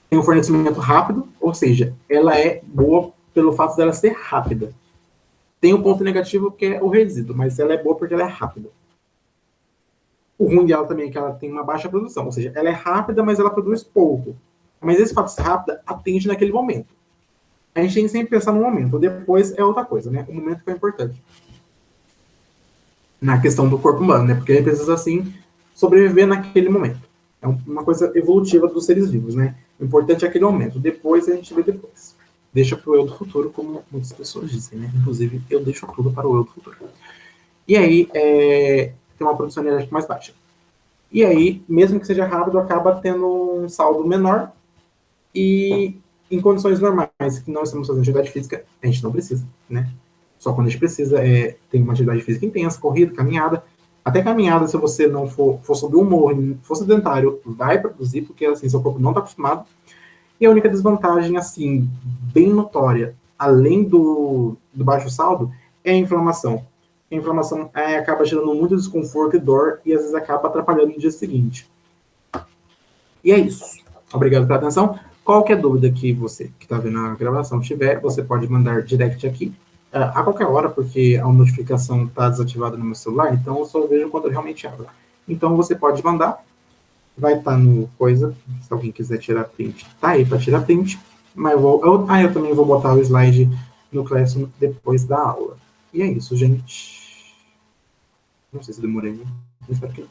Tem um fornecimento rápido, ou seja, ela é boa pelo fato dela ser rápida. Tem um ponto negativo que é o resíduo, mas ela é boa porque ela é rápida. O ruim dela também é que ela tem uma baixa produção, ou seja, ela é rápida, mas ela produz pouco. Mas esse fato de ser rápida atende naquele momento. A gente tem que sempre pensar no momento, depois é outra coisa, né? O momento que é importante. Na questão do corpo humano, né? Porque ele precisa, assim, sobreviver naquele momento. É uma coisa evolutiva dos seres vivos, né? O importante é aquele momento. Depois a gente vê depois. Deixa para o eu do futuro, como muitas pessoas dizem, né? Inclusive, eu deixo tudo para o eu do futuro. E aí, tem uma produção energética mais baixa. E aí, mesmo que seja rápido, acaba tendo um saldo menor. E em condições normais, que não estamos fazendo atividade física, a gente não precisa, né? Só quando a gente precisa, tem uma atividade física intensa, corrida, caminhada. Até caminhada, se você não for subir um morro, for sedentário, vai produzir, porque assim, seu corpo não está acostumado. E a única desvantagem, assim, bem notória, além do baixo saldo, é a inflamação. A inflamação acaba gerando muito desconforto e dor, e às vezes acaba atrapalhando no dia seguinte. E é isso. Obrigado pela atenção. Qualquer dúvida que você que está vendo a gravação tiver, você pode mandar direct aqui a qualquer hora, porque a notificação está desativada no meu celular, então eu só vejo quando eu realmente abro. Então você pode mandar, vai estar no coisa, se alguém quiser tirar print, tá aí para tirar print, mas eu também vou botar o slide no Classroom depois da aula. E é isso, gente. Não sei se demorei, né? Espero que